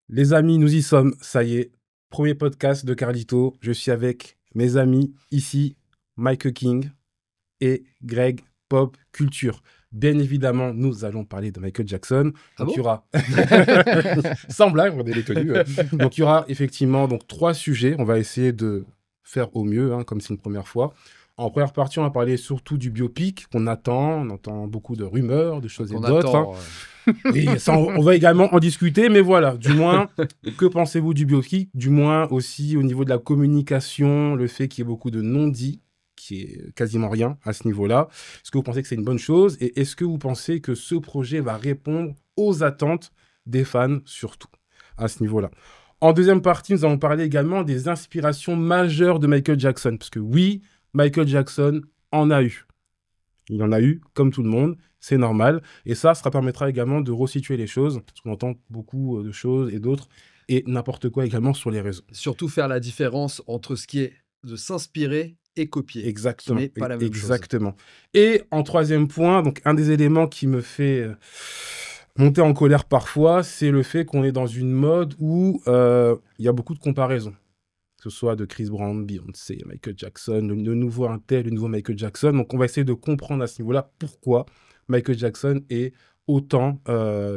Les amis, nous y sommes, ça y est. Premier podcast de Carlito. Je suis avec mes amis ici, Mike King et Greg Pop Culture. Bien évidemment, nous allons parler de Michael Jackson. Ah Donc, il y bon? aura, sans blague, on est les tenues. Donc, il y aura effectivement donc, 3 sujets. On va essayer de faire au mieux, comme c'est une première fois. En première partie, on va parler surtout du biopic qu'on attend. On entend beaucoup de rumeurs, de choses et Qu'on d'autres. attend. Et ça, on va également en discuter, mais voilà, du moins, que pensez-vous du biopic? Du moins aussi au niveau de la communication, le fait qu'il y ait beaucoup de non-dits, qui est quasiment rien à ce niveau-là. Est-ce que vous pensez que c'est une bonne chose? Et est-ce que vous pensez que ce projet va répondre aux attentes des fans, surtout, à ce niveau-là? En deuxième partie, nous allons parler également des inspirations majeures de Michael Jackson. Parce que oui, Michael Jackson en a eu. Il en a eu, comme tout le monde, c'est normal. Et ça permettra également de resituer les choses, parce qu'on entend beaucoup de choses et d'autres, et n'importe quoi également sur les réseaux. Surtout faire la différence entre ce qui est de s'inspirer et copier, qui Exactement, n'est pas la même chose. exactement. Et en troisième point, donc un des éléments qui me fait monter en colère parfois, c'est le fait qu'on est dans une mode où il y a beaucoup de comparaisons. Que ce soit de Chris Brown, Beyoncé, Michael Jackson, le nouveau Intel, le nouveau Michael Jackson. Donc, on va essayer de comprendre à ce niveau-là pourquoi Michael Jackson est autant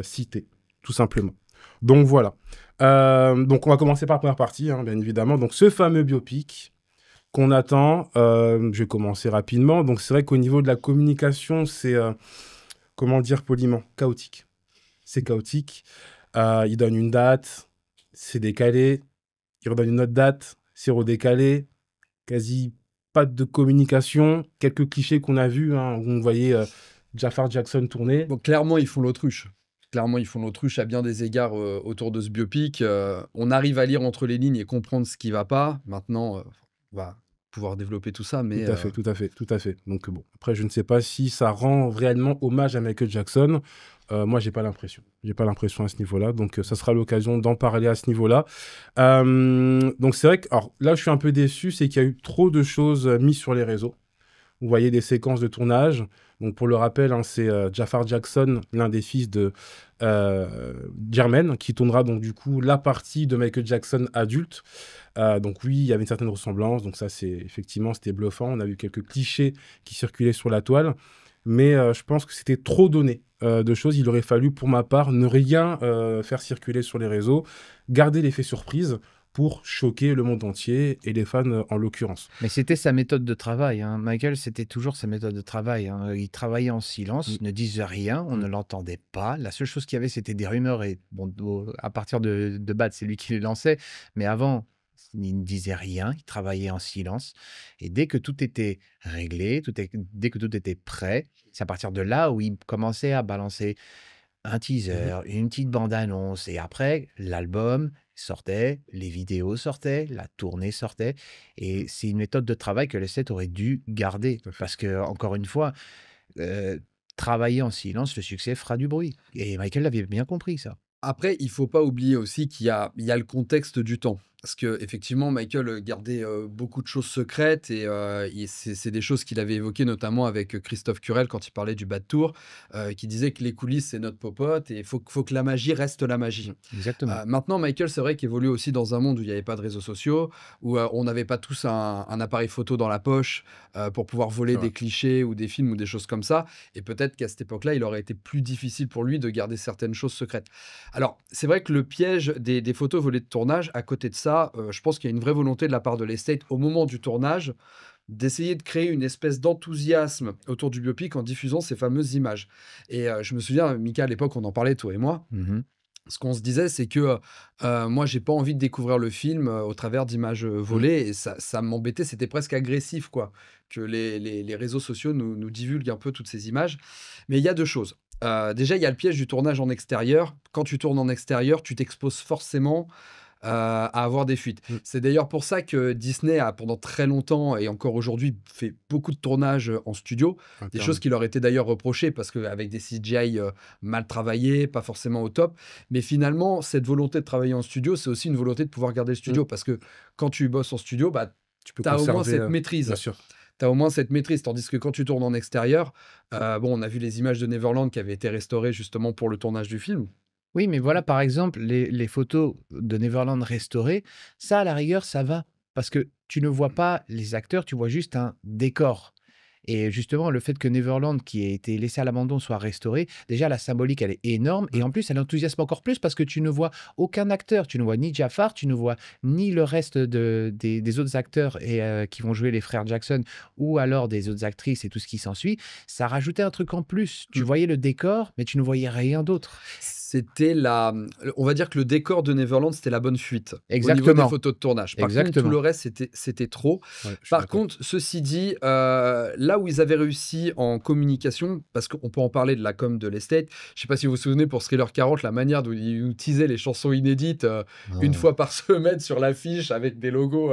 cité, tout simplement. Donc, voilà. Donc, on va commencer par la première partie, bien évidemment. Donc, ce fameux biopic qu'on attend, je vais commencer rapidement. Donc, c'est vrai qu'au niveau de la communication, c'est, comment dire poliment, chaotique. C'est chaotique. Il donne une date, c'est décalé. Il redonne une autre date, c'est redécalé, quasi pas de communication, quelques clichés qu'on a vus, où on voyait Jafar Jackson tourner. Bon, clairement, ils font l'autruche. Clairement, ils font l'autruche à bien des égards autour de ce biopic. On arrive à lire entre les lignes et comprendre ce qui ne va pas. Maintenant, on va pouvoir développer tout ça, mais Tout à fait, tout à fait, tout à fait. Donc bon, après, je ne sais pas si ça rend réellement hommage à Michael Jackson. Moi, j'ai pas l'impression. J'ai pas l'impression à ce niveau-là. Donc, ça sera l'occasion d'en parler à ce niveau-là. Donc, c'est vrai que, alors, là, je suis un peu déçu, c'est qu'il y a eu trop de choses mises sur les réseaux. Vous voyez des séquences de tournage. Donc, pour le rappel, c'est Jafar Jackson, l'un des fils de Jermaine, qui tournera donc du coup la partie de Michael Jackson adulte. Donc oui, il y avait une certaine ressemblance. Donc ça, c'était bluffant. On a vu quelques clichés qui circulaient sur la toile. Mais je pense que c'était trop donné de choses. Il aurait fallu, pour ma part, ne rien faire circuler sur les réseaux, garder l'effet surprise pour choquer le monde entier et les fans en l'occurrence. Mais c'était sa méthode de travail. Michael, c'était toujours sa méthode de travail. Il travaillait en silence, ne disait rien, on ne l'entendait pas. La seule chose qu'il y avait, c'était des rumeurs. Et bon, à partir de Bad, c'est lui qui les lançait. Mais avant, il ne disait rien, il travaillait en silence. Et dès que tout était réglé, dès que tout était prêt, c'est à partir de là où il commençait à balancer un teaser, une petite bande-annonce, et après, l'album sortait, les vidéos sortaient, la tournée sortait, et c'est une méthode de travail que les 7 auraient dû garder, Tout à fait. parce que, encore une fois, travailler en silence, le succès fera du bruit. Et Michael l'avait bien compris, ça. après, il ne faut pas oublier aussi qu'il y a le contexte du temps. Parce qu'effectivement, Michael gardait beaucoup de choses secrètes et c'est des choses qu'il avait évoquées notamment avec Christophe Curel quand il parlait du Bad Tour, qui disait que les coulisses, c'est notre popote et il faut que la magie reste la magie. Exactement. Maintenant, Michael, c'est vrai qu'il évolue aussi dans un monde où il n'y avait pas de réseaux sociaux, où on n'avait pas tous un appareil photo dans la poche pour pouvoir voler C'est vrai. des clichés ou des films ou des choses comme ça. Et peut-être qu'à cette époque-là, il aurait été plus difficile pour lui de garder certaines choses secrètes. Alors, c'est vrai que le piège des photos volées de tournage, à côté de ça, je pense qu'il y a une vraie volonté de la part de l'estate au moment du tournage d'essayer de créer une espèce d'enthousiasme autour du biopic en diffusant ces fameuses images. Et je me souviens, Mika, à l'époque, on en parlait, toi et moi. Ce qu'on se disait, c'est que moi, j'ai pas envie de découvrir le film au travers d'images volées. Et ça m'embêtait, c'était presque agressif, quoi, que les réseaux sociaux nous divulguent un peu toutes ces images. Mais il y a deux choses. Déjà, il y a le piège du tournage en extérieur. Quand tu tournes en extérieur, tu t'exposes forcément à avoir des fuites. C'est d'ailleurs pour ça que Disney a pendant très longtemps et encore aujourd'hui fait beaucoup de tournages en studio, des Interne. choses qui leur étaient d'ailleurs reprochées parce qu'avec des CGI mal travaillés, pas forcément au top. Mais finalement, cette volonté de travailler en studio, c'est aussi une volonté de pouvoir garder le studio parce que quand tu bosses en studio, bah, Tu peux tu as au moins conserver, cette maîtrise. bien sûr. Tu as au moins cette maîtrise, tandis que quand tu tournes en extérieur, bon, on a vu les images de Neverland qui avaient été restaurées justement pour le tournage du film. Oui, mais voilà, par exemple, les photos de Neverland restaurées, ça, à la rigueur, ça va. Parce que tu ne vois pas les acteurs, tu vois juste un décor. Et justement, le fait que Neverland, qui a été laissé à l'abandon, soit restauré, déjà, la symbolique, elle est énorme. Et Mm. en plus, elle enthousiasme encore plus parce que tu ne vois aucun acteur. Tu ne vois ni Jafar, tu ne vois ni le reste des autres acteurs qui vont jouer les frères Jackson ou alors des autres actrices et tout ce qui s'ensuit. Ça rajoutait un truc en plus. Tu Mm. voyais le décor, mais tu ne voyais rien d'autre. C'était on va dire que le décor de Neverland, c'était la bonne fuite au niveau des Exactement. photos de tournage. Par contre, tout Exactement. le reste, c'était trop. Ouais, je suis Par d'accord. contre, ceci dit, là où ils avaient réussi en communication, parce qu'on peut en parler de la com de l'estate, je sais pas si vous vous souvenez pour Thriller 40, la manière dont ils nous teasaient les chansons inédites une Oh. fois par semaine sur l'affiche avec des logos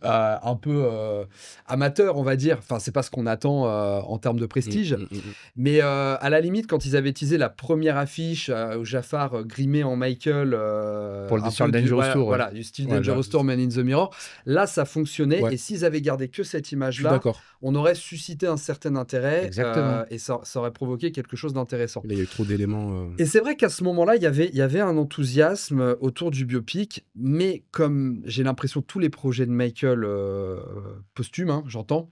un peu amateurs, on va dire. Enfin, c'est pas ce qu'on attend en termes de Mm, prestige. mm, mm. Mais à la limite, quand ils avaient teasé la première affiche où Jafar grimé en Michael, un Sur peu le du, Dangerous ouais, Tour, ouais. voilà, du style Ouais, là, Dangerous Tour, Man in the Mirror, là, ça fonctionnait. ouais, Et s'ils avaient gardé que cette je suis image-là, d'accord. on aurait suscité un certain intérêt Exactement. et ça aurait provoqué quelque chose d'intéressant. Là, il y a eu trop d'éléments. Et c'est vrai qu'à ce moment-là, il y avait un enthousiasme autour du biopic, mais comme j'ai l'impression tous les projets de Michael posthumes, hein, j'entends,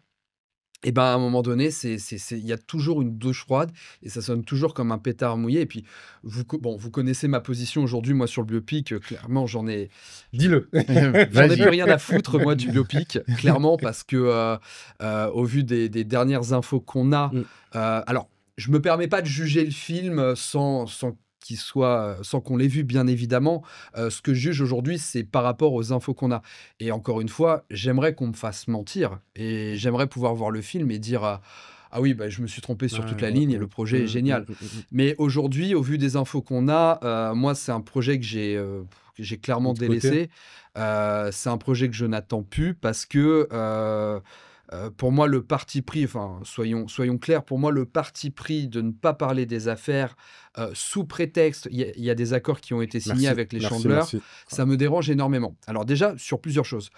et ben à un moment donné, il y a toujours une douche froide et ça sonne toujours comme un pétard mouillé. Et puis, vous connaissez ma position aujourd'hui, moi, sur le biopic. Clairement, Dis-le. j'en ai plus Vas-y. rien à foutre, moi, du biopic, clairement, parce que au vu des dernières infos qu'on a, Mm. alors, je me permets pas de juger le film sans qu'on l'ait vu, bien évidemment. Ce que je juge aujourd'hui, c'est par rapport aux infos qu'on a. Et encore une fois, j'aimerais qu'on me fasse mentir et j'aimerais pouvoir voir le film et dire ah oui, bah, je me suis trompé sur toute Ouais, la ouais, ligne et mm, le projet est mm, mm, génial. mm, mm. Mais aujourd'hui, au vu des infos qu'on a, moi, c'est un projet que j'ai clairement De côté. délaissé. C'est un projet que je n'attends plus parce que pour moi, le parti pris, enfin, soyons clairs, pour moi, le parti pris de ne pas parler des affaires sous prétexte, il y a des accords qui ont été signés Merci, avec les merci, Chandler, merci. ça me dérange énormément. Alors déjà, sur plusieurs choses.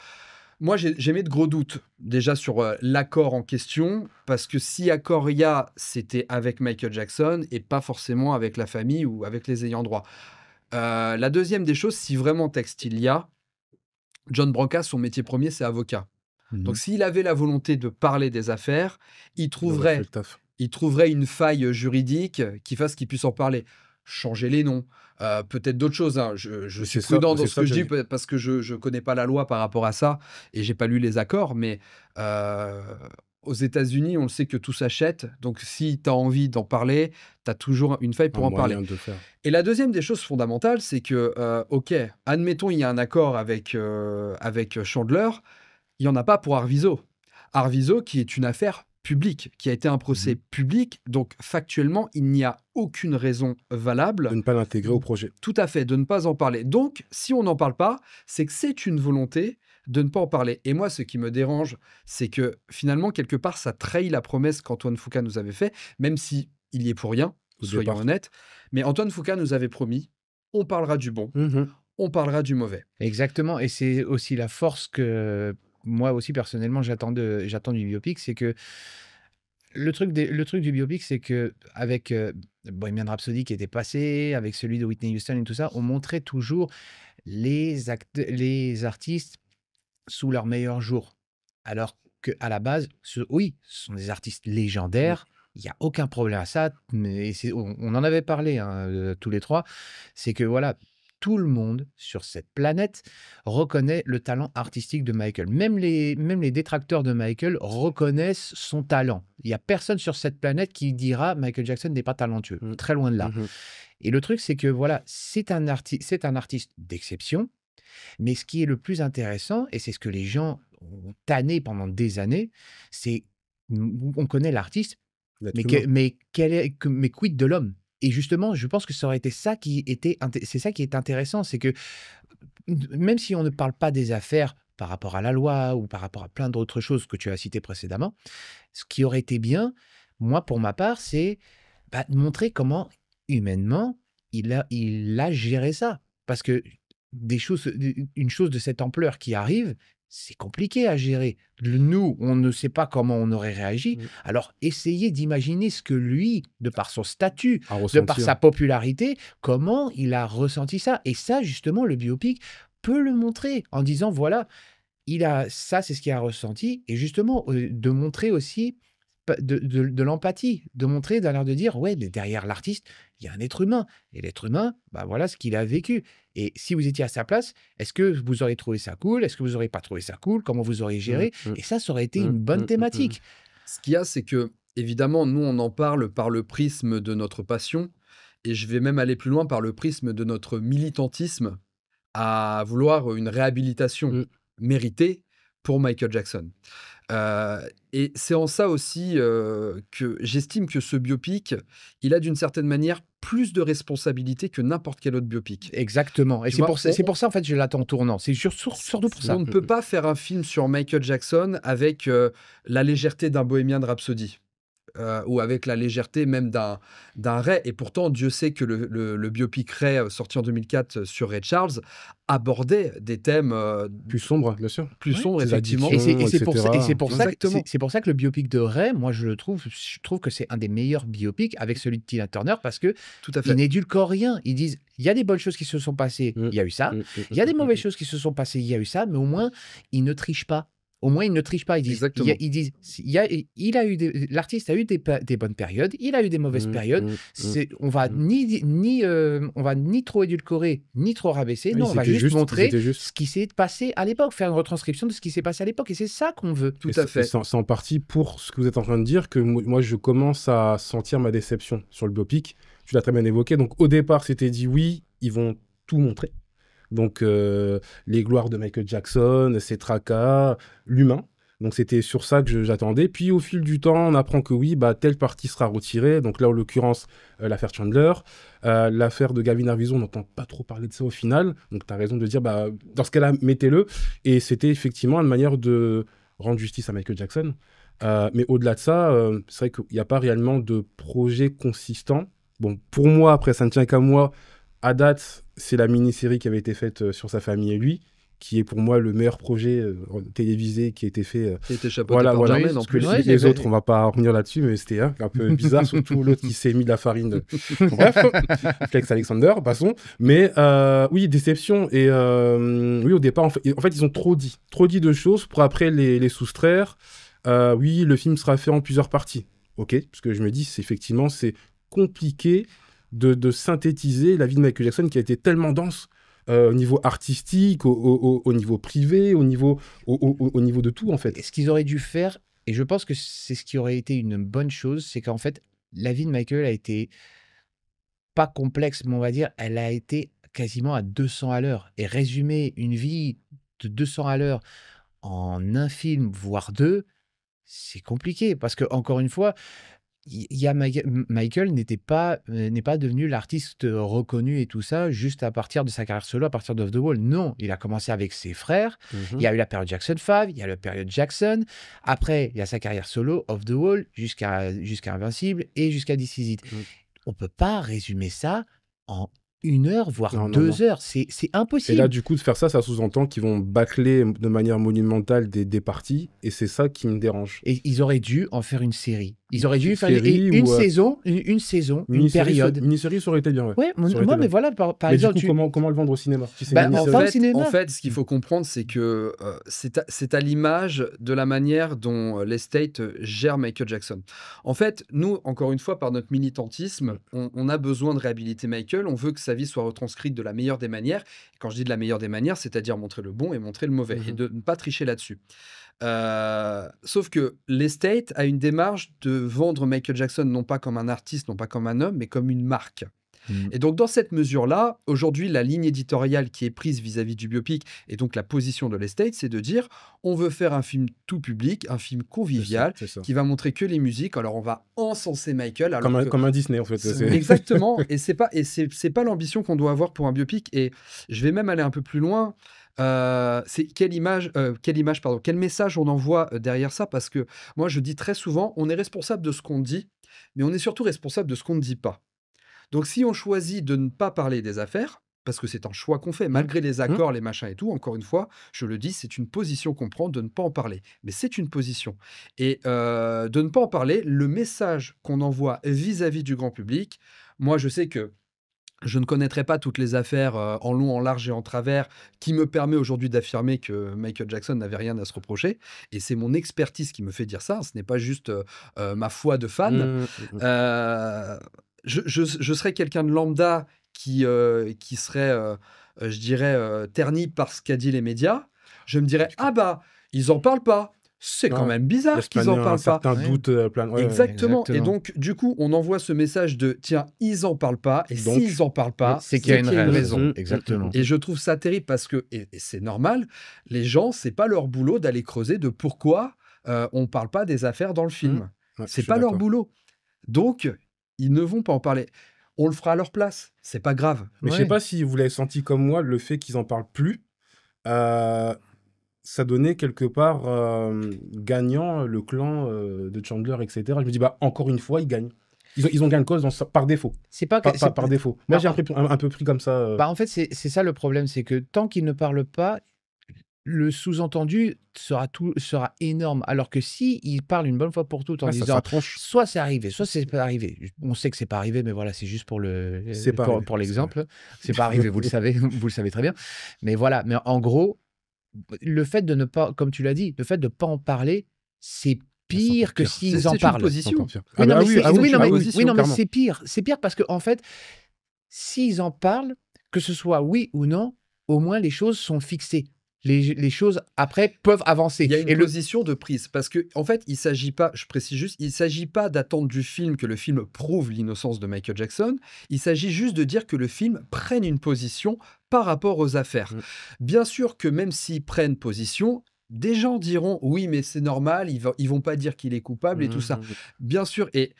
Moi, j'ai mis de gros doutes déjà sur l'accord en question, parce que si accord il y a, c'était avec Michael Jackson et pas forcément avec la famille ou avec les ayants droit. La deuxième des choses, si vraiment texte il y a, John Branca, son métier premier, c'est avocat. Donc Mhm. s'il avait la volonté de parler des affaires, il Il aurait fait le trouverait, taf. il trouverait une faille juridique qui fasse qu'il puisse en parler. Changer les noms, peut-être d'autres choses, hein. Je Mais suis c'est ça, prudent mais dans c'est ce ça que que je dis j'allais. parce que je connais pas la loi par rapport à ça et j'ai pas lu les accords, mais euh, aux États-Unis, on le sait que tout s'achète. Donc si tu as envie d'en parler, tu as toujours une faille Un pour en parler. moyen de faire. Et la deuxième des choses fondamentales, c'est que, ok, admettons, il y a un accord avec Chandler, il n'y en a pas pour Arvizo. Arvizo, qui est une affaire publique, qui a été un procès Mhm. public, donc factuellement, il n'y a aucune raison De valable, ne pas l'intégrer au projet. tout à fait, de ne pas en parler. Donc, si on n'en parle pas, c'est que c'est une volonté de ne pas en parler. Et moi, ce qui me dérange, c'est que finalement, quelque part, ça trahit la promesse qu'Antoine Foucault nous avait fait, même si il y est pour rien, Au soyons départ. honnêtes. Mais Antoine Foucault nous avait promis, on parlera du bon, Mhm. on parlera du mauvais. Exactement. Et c'est aussi la force que moi aussi, personnellement, j'attends du biopic. C'est que le truc du biopic, c'est que avec Bohemian Rhapsody qui était passé, avec celui de Whitney Houston et tout ça, on montrait toujours les artistes sous leur meilleur jour. Alors qu'à la base, oui, ce sont des artistes Mm. légendaires. Il n'y a aucun problème à ça. Mais on en avait parlé hein, tous les trois. C'est que voilà, tout le monde sur cette planète reconnaît le talent artistique de Michael. Même les détracteurs de Michael reconnaissent son talent. Il n'y a personne sur cette planète qui dira Michael Jackson n'est pas talentueux. Mm. Très loin de là. Mhm. Et le truc, c'est que voilà, c'est un artiste d'exception. Mais ce qui est le plus intéressant, et c'est ce que les gens ont tanné pendant des années, c'est on connaît l'artiste, L'être mais, humain. mais quid de l'homme? Et justement, je pense que ça aurait été ça c'est ça qui est intéressant, c'est que même si on ne parle pas des affaires par rapport à la loi ou par rapport à plein d'autres choses que tu as citées précédemment, ce qui aurait été bien, moi pour ma part, c'est de montrer comment humainement il a géré ça. Parce que une chose de cette ampleur qui arrive, c'est compliqué à gérer. Nous, on ne sait pas comment on aurait réagi. Mm. Alors, essayez d'imaginer ce que lui, de par son statut, À de par ressentir. sa popularité, comment il a ressenti ça. Et ça, justement, le biopic peut le montrer en disant, voilà, ça, c'est ce qu'il a ressenti. Et justement, de montrer aussi de l'empathie, de montrer, d'un l'air de dire, ouais, mais derrière l'artiste, il y a un être humain. Et l'être humain, bah voilà ce qu'il a vécu. Et si vous étiez à sa place, est-ce que vous auriez trouvé ça cool? Est-ce que vous n'auriez pas trouvé ça cool? Comment vous auriez Mm, géré? mm, Et ça aurait été mm, une bonne mm, mm, mm. thématique. Ce qu'il y a, c'est que, évidemment, nous, on en parle par le prisme de notre passion, et je vais même aller plus loin par le prisme de notre militantisme à vouloir une réhabilitation Mm. méritée pour Michael Jackson. Et c'est en ça aussi que j'estime que ce biopic, il a d'une certaine manière plus de responsabilité que n'importe quel autre biopic. Exactement. Et Tu c'est vois, pour ça, en fait, je l'attends tournant. C'est surtout pour ça. on ne peut pas faire un film sur Michael Jackson avec la légèreté d'un Bohemian Rhapsody. Ou avec la légèreté même d'un Ray. Et pourtant, Dieu sait que le biopic Ray, sorti en 2004 sur Ray Charles, abordait des thèmes Plus sombre, bien sûr. plus Ouais. sombres, Ses effectivement. addictions. Et c'est pour ça, etc. Exactement. c'est pour ça que le biopic de Ray, moi, je trouve que c'est un des meilleurs biopics avec celui de Tina Turner parce que Tout à ils fait. n'édulcorent rien. Ils disent, il y a des bonnes choses qui se sont passées, Mm, il y a eu ça. mm, Il y a des mm, mauvaises choses qui se sont passées, il y a eu ça. Mais au moins, ils ne trichent pas. Au moins, ils ne trichent pas. Ils disent, Exactement. l'artiste a eu des bonnes périodes, il a eu des mauvaises mm, périodes. mm, mm. On va on va ni trop édulcorer, ni trop rabaisser. Oui, Non, on va c'était juste juste, montrer c'était juste. ce qui s'est passé à l'époque, faire une retranscription de ce qui s'est passé à l'époque. Et c'est ça qu'on veut. Tout Et à fait. c'est en partie pour ce que vous êtes en train de dire que moi, je commence à sentir ma déception sur le biopic. Tu l'as très bien évoqué. Donc, au départ, c'était dit oui, ils vont tout montrer. Donc, les gloires de Michael Jackson, ses tracas, l'humain. Donc, c'était sur ça que j'attendais. Puis, au fil du temps, on apprend que oui, bah, telle partie sera retirée. Donc, là, en l'occurrence, l'affaire Chandler. L'affaire de Gavin Arvizo, on n'entend pas trop parler de ça au final. Donc, tu as raison de dire, bah, dans ce cas-là, mettez-le. Et c'était effectivement une manière de rendre justice à Michael Jackson. Mais au-delà de ça, c'est vrai qu'il n'y a pas réellement de projet consistant. Bon, pour moi, après, ça ne tient qu'à moi. À date, c'est la mini-série qui avait été faite sur sa famille et lui, qui est pour moi le meilleur projet télévisé qui a été fait. Qui a été chapeauté Voilà, par voilà. Jermaine, en Parce que plus. Ouais, les c'est- autres, on va pas revenir là-dessus, mais c'était un peu bizarre, surtout l'autre qui s'est mis de la farine. Bref, Flex Alexander, passons. Mais oui, déception. Et oui, au départ, en fait, ils ont trop dit de choses pour après les soustraire. Oui, le film sera fait en plusieurs parties. Ok, parce que je me dis, effectivement, c'est compliqué de synthétiser la vie de Michael Jackson qui a été tellement dense au niveau artistique, au niveau privé, au niveau de tout, en fait. Et ce qu'ils auraient dû faire, et je pense que c'est ce qui aurait été une bonne chose, c'est qu'en fait, la vie de Michael a été pas complexe, mais on va dire, elle a été quasiment à 200 à l'heure. Et résumer une vie de 200 à l'heure en un film, voire deux, c'est compliqué. Parce que, encore une fois, Michael n'est pas devenu l'artiste reconnu et tout ça juste à partir de sa carrière solo, à partir d'Off the Wall. Non, il a commencé avec ses frères. Il y a eu la période Jackson 5, il y a la période Jackson. Après, il y a sa carrière solo, Off the Wall, jusqu'à Invincible et jusqu'à This Is It. On peut pas résumer ça en 1 heure, voire Non, non, 2 non. heures. C'est Et impossible. là, du coup, de faire ça, ça sous-entend qu'ils vont bâcler de manière monumentale des parties, et c'est ça qui me dérange. Et ils auraient dû en faire une série. Ils auraient dû Une faire série une ou, saison, une période. Mini-série, ça aurait été bien, ouais. Ouais, Ça aurait été moi, mais bien. voilà, par Mais exemple, du coup, comment le vendre au cinéma si c'est Bah, une en mini-série fait, cinéma. En fait, ce qu'il faut comprendre, c'est que c'est à l'image de la manière dont l'estate gère Michael Jackson. En fait, nous, encore une fois, par notre militantisme, on a besoin de réhabiliter Michael. On veut que sa vie soit retranscrite de la meilleure des manières. Et quand je dis de la meilleure des manières, c'est-à-dire montrer le bon et montrer le mauvais, et de ne pas tricher là-dessus. Sauf que l'estate a une démarche de vendre Michael Jackson non pas comme un artiste, non pas comme un homme, mais comme une marque. Et donc, dans cette mesure-là, aujourd'hui, la ligne éditoriale qui est prise vis-à-vis du biopic, et donc la position de l'estate, c'est de dire on veut faire un film tout public, un film convivial, C'est ça. qui va montrer que les musiques. Alors, on va encenser Michael. Alors que- Comme un Disney, en fait. Exactement. Et c'est pas l'ambition qu'on doit avoir pour un biopic. Et je vais même aller un peu plus loin. C'est quel message on envoie derrière ça, parce que moi je dis très souvent, on est responsable de ce qu'on dit, mais on est surtout responsable de ce qu'on ne dit pas. Donc si on choisit de ne pas parler des affaires, parce que c'est un choix qu'on fait, malgré les accords, les machins et tout. Encore une fois, je le dis, c'est une position qu'on prend de ne pas en parler. Mais c'est une position. Et de ne pas en parler, le message qu'on envoie vis-à-vis du grand public, moi, je sais que je ne connaîtrai pas toutes les affaires en long, en large et en travers qui me permet aujourd'hui d'affirmer que Michael Jackson n'avait rien à se reprocher. Et c'est mon expertise qui me fait dire ça. Ce n'est pas juste ma foi de fan. Euh, je serais quelqu'un de lambda qui serait, je dirais, terni par ce qu'a dit les médias. Je me dirais, ah bah, ils en parlent pas. C'est quand même bizarre qu'ils en un parlent pas. certain doute. Exactement. Et Exactement. donc, du coup, on envoie ce message de tiens, ils en parlent pas. Et Donc, s'ils en parlent pas, C'est qu'il y a une raison. raison. Exactement. Et je trouve ça terrible parce que, et c'est normal, les gens, c'est pas leur boulot d'aller creuser de pourquoi on parle pas des affaires dans le film. Ouais, je C'est suis pas leur d'accord. boulot. Donc, ils ne vont pas en parler. On le fera à leur place. C'est pas grave. Mais je sais pas si vous l'avez senti comme moi, le fait qu'ils en parlent plus, ça donnait quelque part gagnant le clan de Chandler, etc. Je me dis, bah, encore une fois, ils gagnent. Ils ont gain de cause par défaut. C'est pas que- c'est- Par défaut. Moi, Bah, j'ai un peu pris comme ça. Bah, en fait, c'est ça le problème, c'est que tant qu'il ne parle pas, le sous-entendu sera énorme. Alors que si il parle une bonne fois pour toutes en Ouais, ça disant tranche. soit c'est arrivé, soit c'est pas arrivé. On sait que c'est pas arrivé, mais voilà, c'est juste C'est pas arrivé, pour c'est l'exemple. C'est pas arrivé, vous le savez, vous le savez très bien. Mais voilà, mais en gros, le fait de ne pas, comme tu l'as dit, le fait de pas en parler, c'est pire que pire. s'ils en C'est une parlent. position. Oui, non, mais c'est- oui, non, mais- position, oui, non, mais clairement. c'est pire. C'est pire parce que en fait, s'ils en parlent, que ce soit oui ou non, au moins les choses sont fixées. Les choses après peuvent avancer. Il y a une Et le- position de prise parce que en fait, il s'agit pas, je précise juste, il s'agit pas d'attendre du film que le film prouve l'innocence de Michael Jackson. Il s'agit juste de dire que le film prenne une position par rapport aux affaires. Bien sûr que même s'ils prennent position, des gens diront oui, mais c'est normal, ils vont pas dire qu'il est coupable et tout ça. Bien sûr, et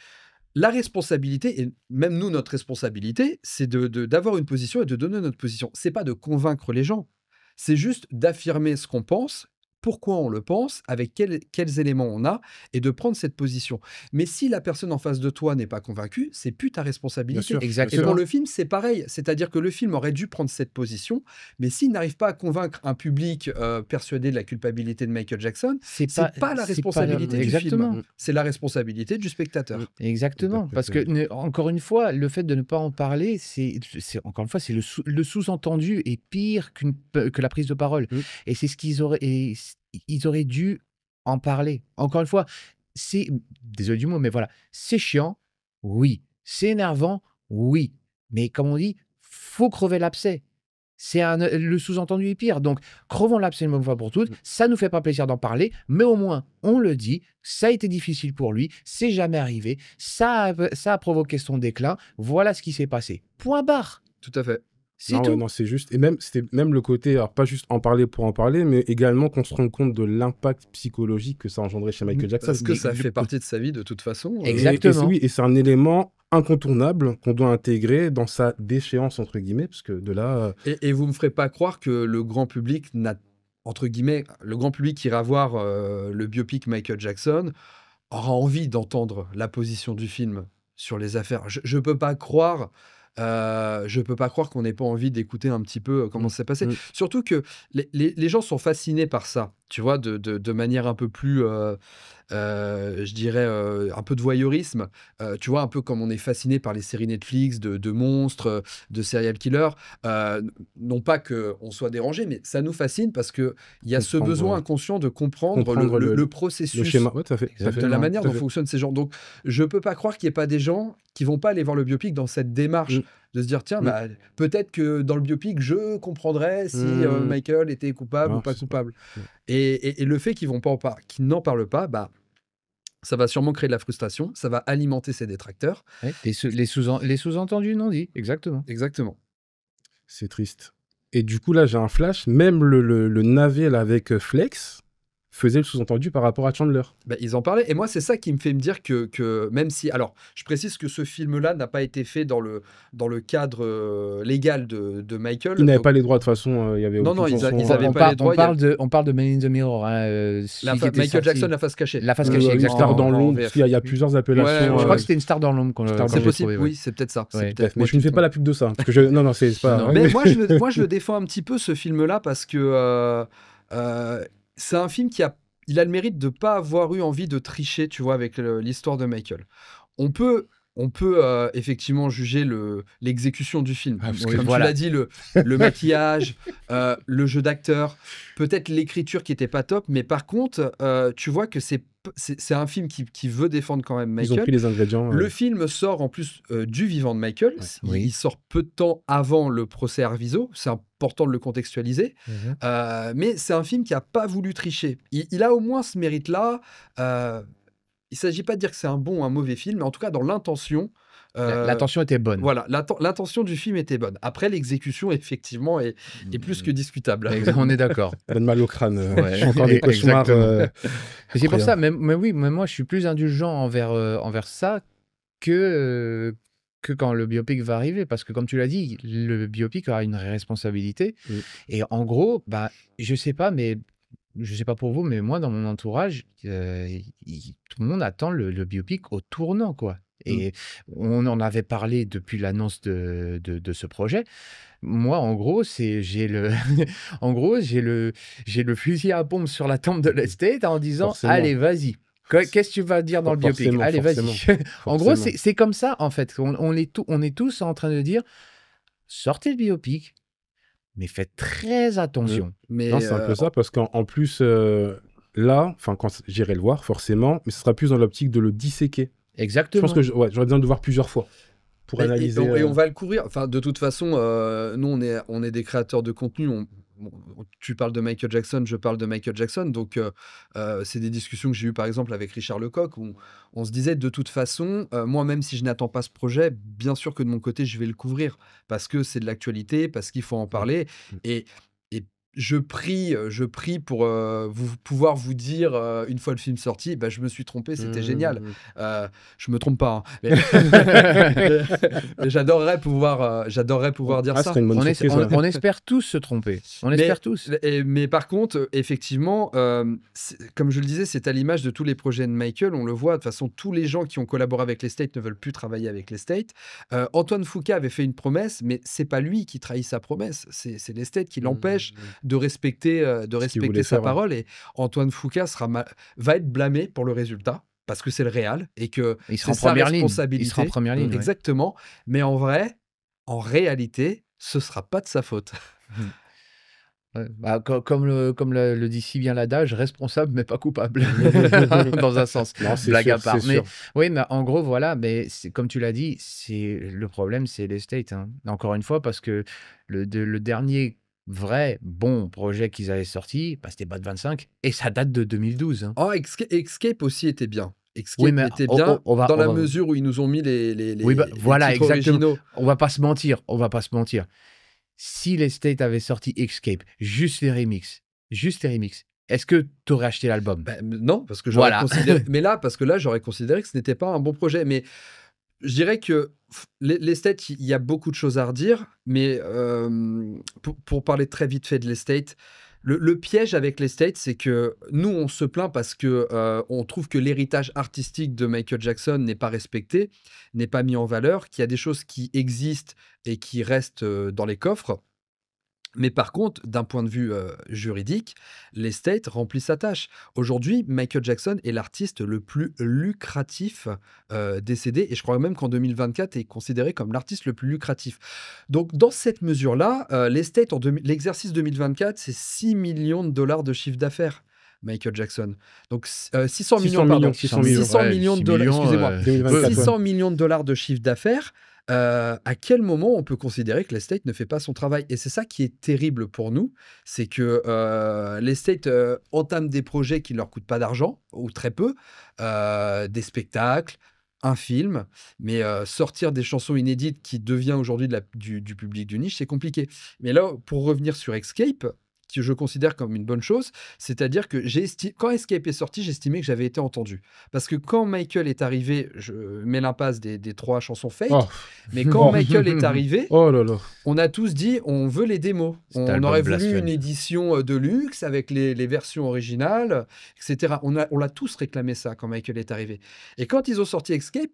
la responsabilité, et même nous, notre responsabilité, c'est d'avoir une position et de donner notre position. C'est pas de convaincre les gens, c'est juste d'affirmer ce qu'on pense, pourquoi on le pense, avec quels éléments on a, et de prendre cette position. Mais si la personne en face de toi n'est pas convaincue, c'est plus ta responsabilité. Bien sûr. Et Exactement. pour le film, c'est pareil. C'est-à-dire que le film aurait dû prendre cette position, mais s'il n'arrive pas à convaincre un public persuadé de la culpabilité de Michael Jackson, c'est pas la responsabilité du Exactement. film. C'est la responsabilité du spectateur. Exactement, Tout à parce fait. que encore une fois, le fait de ne pas en parler, encore une fois, c'est le sous-entendu est pire que la prise de parole. Et c'est ce qu'ils auraient, ils auraient dû en parler. Encore une fois, c'est, désolé du mot, mais voilà, c'est chiant, oui, c'est énervant, oui, mais comme on dit, faut crever l'abcès. Le sous-entendu est pire. Donc, crevons l'abcès une bonne fois pour toutes. Ça nous fait pas plaisir d'en parler, mais au moins, on le dit. Ça a été difficile pour lui. C'est jamais arrivé. Ça a provoqué son déclin. Voilà ce qui s'est passé. Point barre. Tout à fait. C'est Non, tout. ouais, non, c'est juste. Et même, c'était même le côté, alors pas juste en parler pour en parler, mais également qu'on se rende compte de l'impact psychologique que ça a engendré chez Michael Jackson. Parce que ça Mais- fait partie de sa vie de toute façon. Exactement. Et c'est un élément incontournable qu'on doit intégrer dans sa déchéance, entre guillemets, parce que de là. Et vous me ferez pas croire que le grand public n'a, entre guillemets, le grand public qui ira voir le biopic Michael Jackson aura envie d'entendre la position du film sur les affaires. Je peux pas croire. Je peux pas croire qu'on n'ait pas envie d'écouter un petit peu comment ça s'est passé. Surtout que les gens sont fascinés par ça, tu vois, de manière un peu plus, je dirais, un peu de voyeurisme. Tu vois, un peu comme on est fasciné par les séries Netflix de monstres, de serial killers. Non pas qu'on soit dérangé, mais ça nous fascine parce qu'il y a ce Comprendre, besoin inconscient de comprendre comprendre le processus. Le schéma, ouais, tout à fait. tout à fait. De la manière Tout à dont fait. fonctionnent ces gens. Donc, je peux pas croire qu'il n'y ait pas des gens qui vont pas aller voir le biopic dans cette démarche de se dire tiens, bah, peut-être que dans le biopic, je comprendrais si Michael était coupable Non, ou pas c'est coupable. Ouais. Et le fait qu'ils n'en parlent pas, bah, ça va sûrement créer de la frustration, ça va alimenter ses détracteurs. Ouais, les sous-entendus non dits. Exactement. Exactement. C'est triste. Et du coup, là, j'ai un flash. Même le navet là, avec Flex, faisait le sous-entendu par rapport à Chandler. Bah, ils en parlaient. Et moi, c'est ça qui me fait me dire que même si... Alors, je précise que ce film-là n'a pas été fait dans le cadre légal de Michael. Il n'avait Donc, pas les droits, de toute façon, il y avait Non, aucune non, ils chanson, avaient pas les droits. On parle de Man in the Mirror, hein, celui qui était Michael Jackson, sorti. La face cachée. La face cachée, une exactement. star dans En l'ombre, VF. parce qu'il y a plusieurs appellations. Ouais, Je crois que c'était une star dans l'ombre qu'on Star dans que C'est j'ai possible, trouvé, ouais. oui, c'est peut-être ça. Ouais. C'est peut-être... mais moi, je ne fais pas la pub de ça. Parce que non, c'est pas... Mais moi, je le défends un petit peu, ce film-là, parce que c'est un film il a le mérite de ne pas avoir eu envie de tricher, tu vois, avec l'histoire de Michael. On peut effectivement juger l'exécution du film. Ah, parce que Comme voilà. tu l'as dit, le maquillage, le jeu d'acteur, peut-être l'écriture qui n'était pas top, mais par contre, tu vois que c'est un film qui veut défendre quand même Ils ont Michael. pris les ingrédients. Le film sort en plus du vivant de Michael. Ouais. Oui. Il sort peu de temps avant le procès Arvizo. C'est important de le contextualiser. Mais c'est un film qui n'a pas voulu tricher. Il a au moins ce mérite-là. Il ne s'agit pas de dire que c'est un bon ou un mauvais film, mais en tout cas, dans l'intention... L'intention était bonne. Voilà, l'intention du film était bonne. Après, l'exécution, effectivement, est plus que discutable. On est d'accord. Ça donne mal au crâne. Ouais, J'ai encore des cauchemars. exactement. C'est pour incroyables. ça, mais oui, mais moi je suis plus indulgent envers ça que quand le biopic va arriver, parce que comme tu l'as dit, le biopic aura une responsabilité. Mm. Et en gros, bah, je sais pas pour vous, mais moi dans mon entourage, tout le monde attend le biopic au tournant, quoi. Et on en avait parlé depuis l'annonce de ce projet. Moi, en gros, j'ai le fusil à pompe sur la tempe de l'estate en disant Forcément. allez, vas-y. Qu'est-ce que tu vas dire dans le biopic? Forcément, Allez, vas-y. En gros, forcément. c'est comme ça, en fait. On est tous en train de dire sortez le biopic, mais faites très attention. Mais Non, c'est un peu ça, parce qu'en plus, là, quand j'irai le voir, forcément, mais ce sera plus dans l'optique de le disséquer. Je Exactement. pense que j'aurais besoin de le voir plusieurs fois pour analyser. Et on va le couvrir. Enfin, de toute façon, nous, on est des créateurs de contenu. Tu parles de Michael Jackson, je parle de Michael Jackson. Donc, c'est des discussions que j'ai eues, par exemple, avec Richard Lecoq, où on se disait, de toute façon, moi, même si je n'attends pas ce projet, bien sûr que de mon côté, je vais le couvrir. Parce que c'est de l'actualité, parce qu'il faut en parler. Et je prie pour pouvoir vous dire, une fois le film sorti, bah, je me suis trompé, c'était génial. Je me trompe pas, hein. Mais j'adorerais pouvoir dire Ah, ça. ce serait une bonne surprise, ouais. On espère tous se tromper. On espère tous. Mais par contre, effectivement, comme je le disais, c'est à l'image de tous les projets de Michael. On le voit, de toute façon, tous les gens qui ont collaboré avec l'estate ne veulent plus travailler avec l'estate. Antoine Fuqua avait fait une promesse, mais c'est pas lui qui trahit sa promesse. C'est l'estate qui l'empêche de respecter voulait sa faire, ouais. parole. Et Antoine Fuqua va être blâmé pour le résultat, parce que c'est le réal et que Il sera en c'est sa première ligne. responsabilité. Il sera en première ligne. Ouais. Exactement. Mais en réalité, ce sera pas de sa faute. Ouais. Bah, comme le dit si bien l'adage, responsable mais pas coupable, dans un sens. Non, c'est Blague sûr, à part. c'est Mais sûr. oui, mais en gros, voilà, mais comme tu l'as dit, le problème, c'est l'estate, hein. Encore une fois, parce que le dernier vrai bon projet qu'ils avaient sorti, bah, c'était Bad 25, et ça date de 2012. Hein. Oh, Escape aussi était bien. Escape Oui, mais était bien on va- dans on la va- mesure où ils nous ont mis les Oui, bah, voilà, titres exactement. originaux. On va pas se mentir. Si l'estate avait sorti Escape, juste les remixes, est-ce que tu aurais acheté l'album? Ben, non, parce que j'aurais Voilà. considéré... Mais là, parce que là, j'aurais considéré que ce n'était pas un bon projet. Mais je dirais que l'estate, il y a beaucoup de choses à redire. Mais pour parler très vite fait de l'estate, le piège avec l'estate, c'est que nous, on se plaint parce que on trouve que l'héritage artistique de Michael Jackson n'est pas respecté, n'est pas mis en valeur, qu'il y a des choses qui existent et qui restent dans les coffres. Mais par contre, d'un point de vue juridique, l'estate remplit sa tâche. Aujourd'hui, Michael Jackson est l'artiste le plus lucratif décédé, et je crois même qu'en 2024, il est considéré comme l'artiste le plus lucratif. Donc, dans cette mesure-là, l'estate, l'exercice 2024, c'est 6 millions de dollars de chiffre d'affaires. Michael Jackson. Donc 600 millions, pardon. 600 millions. 600 Ouais, millions de 6 dollars, millions, excusez-moi. 2024, 600 millions de dollars de chiffre d'affaires. À quel moment on peut considérer que l'estate ne fait pas son travail? Et c'est ça qui est terrible pour nous, c'est que l'estate entame des projets qui ne leur coûtent pas d'argent, ou très peu, des spectacles, un film, mais sortir des chansons inédites qui devient aujourd'hui du public du niche, c'est compliqué. Mais là, pour revenir sur Escape, que je considère comme une bonne chose, c'est-à-dire que quand Escape est sorti, j'estimais que j'avais été entendu. Parce que quand Michael est arrivé, je mets l'impasse des 3 chansons fake, Oh, mais quand Michael est arrivé, oh là là. on a tous dit on veut les démos. Cet On album aurait voulu blasphème. une édition de luxe avec les versions originales, etc. On l'a tous réclamé ça quand Michael est arrivé. Et quand ils ont sorti Escape,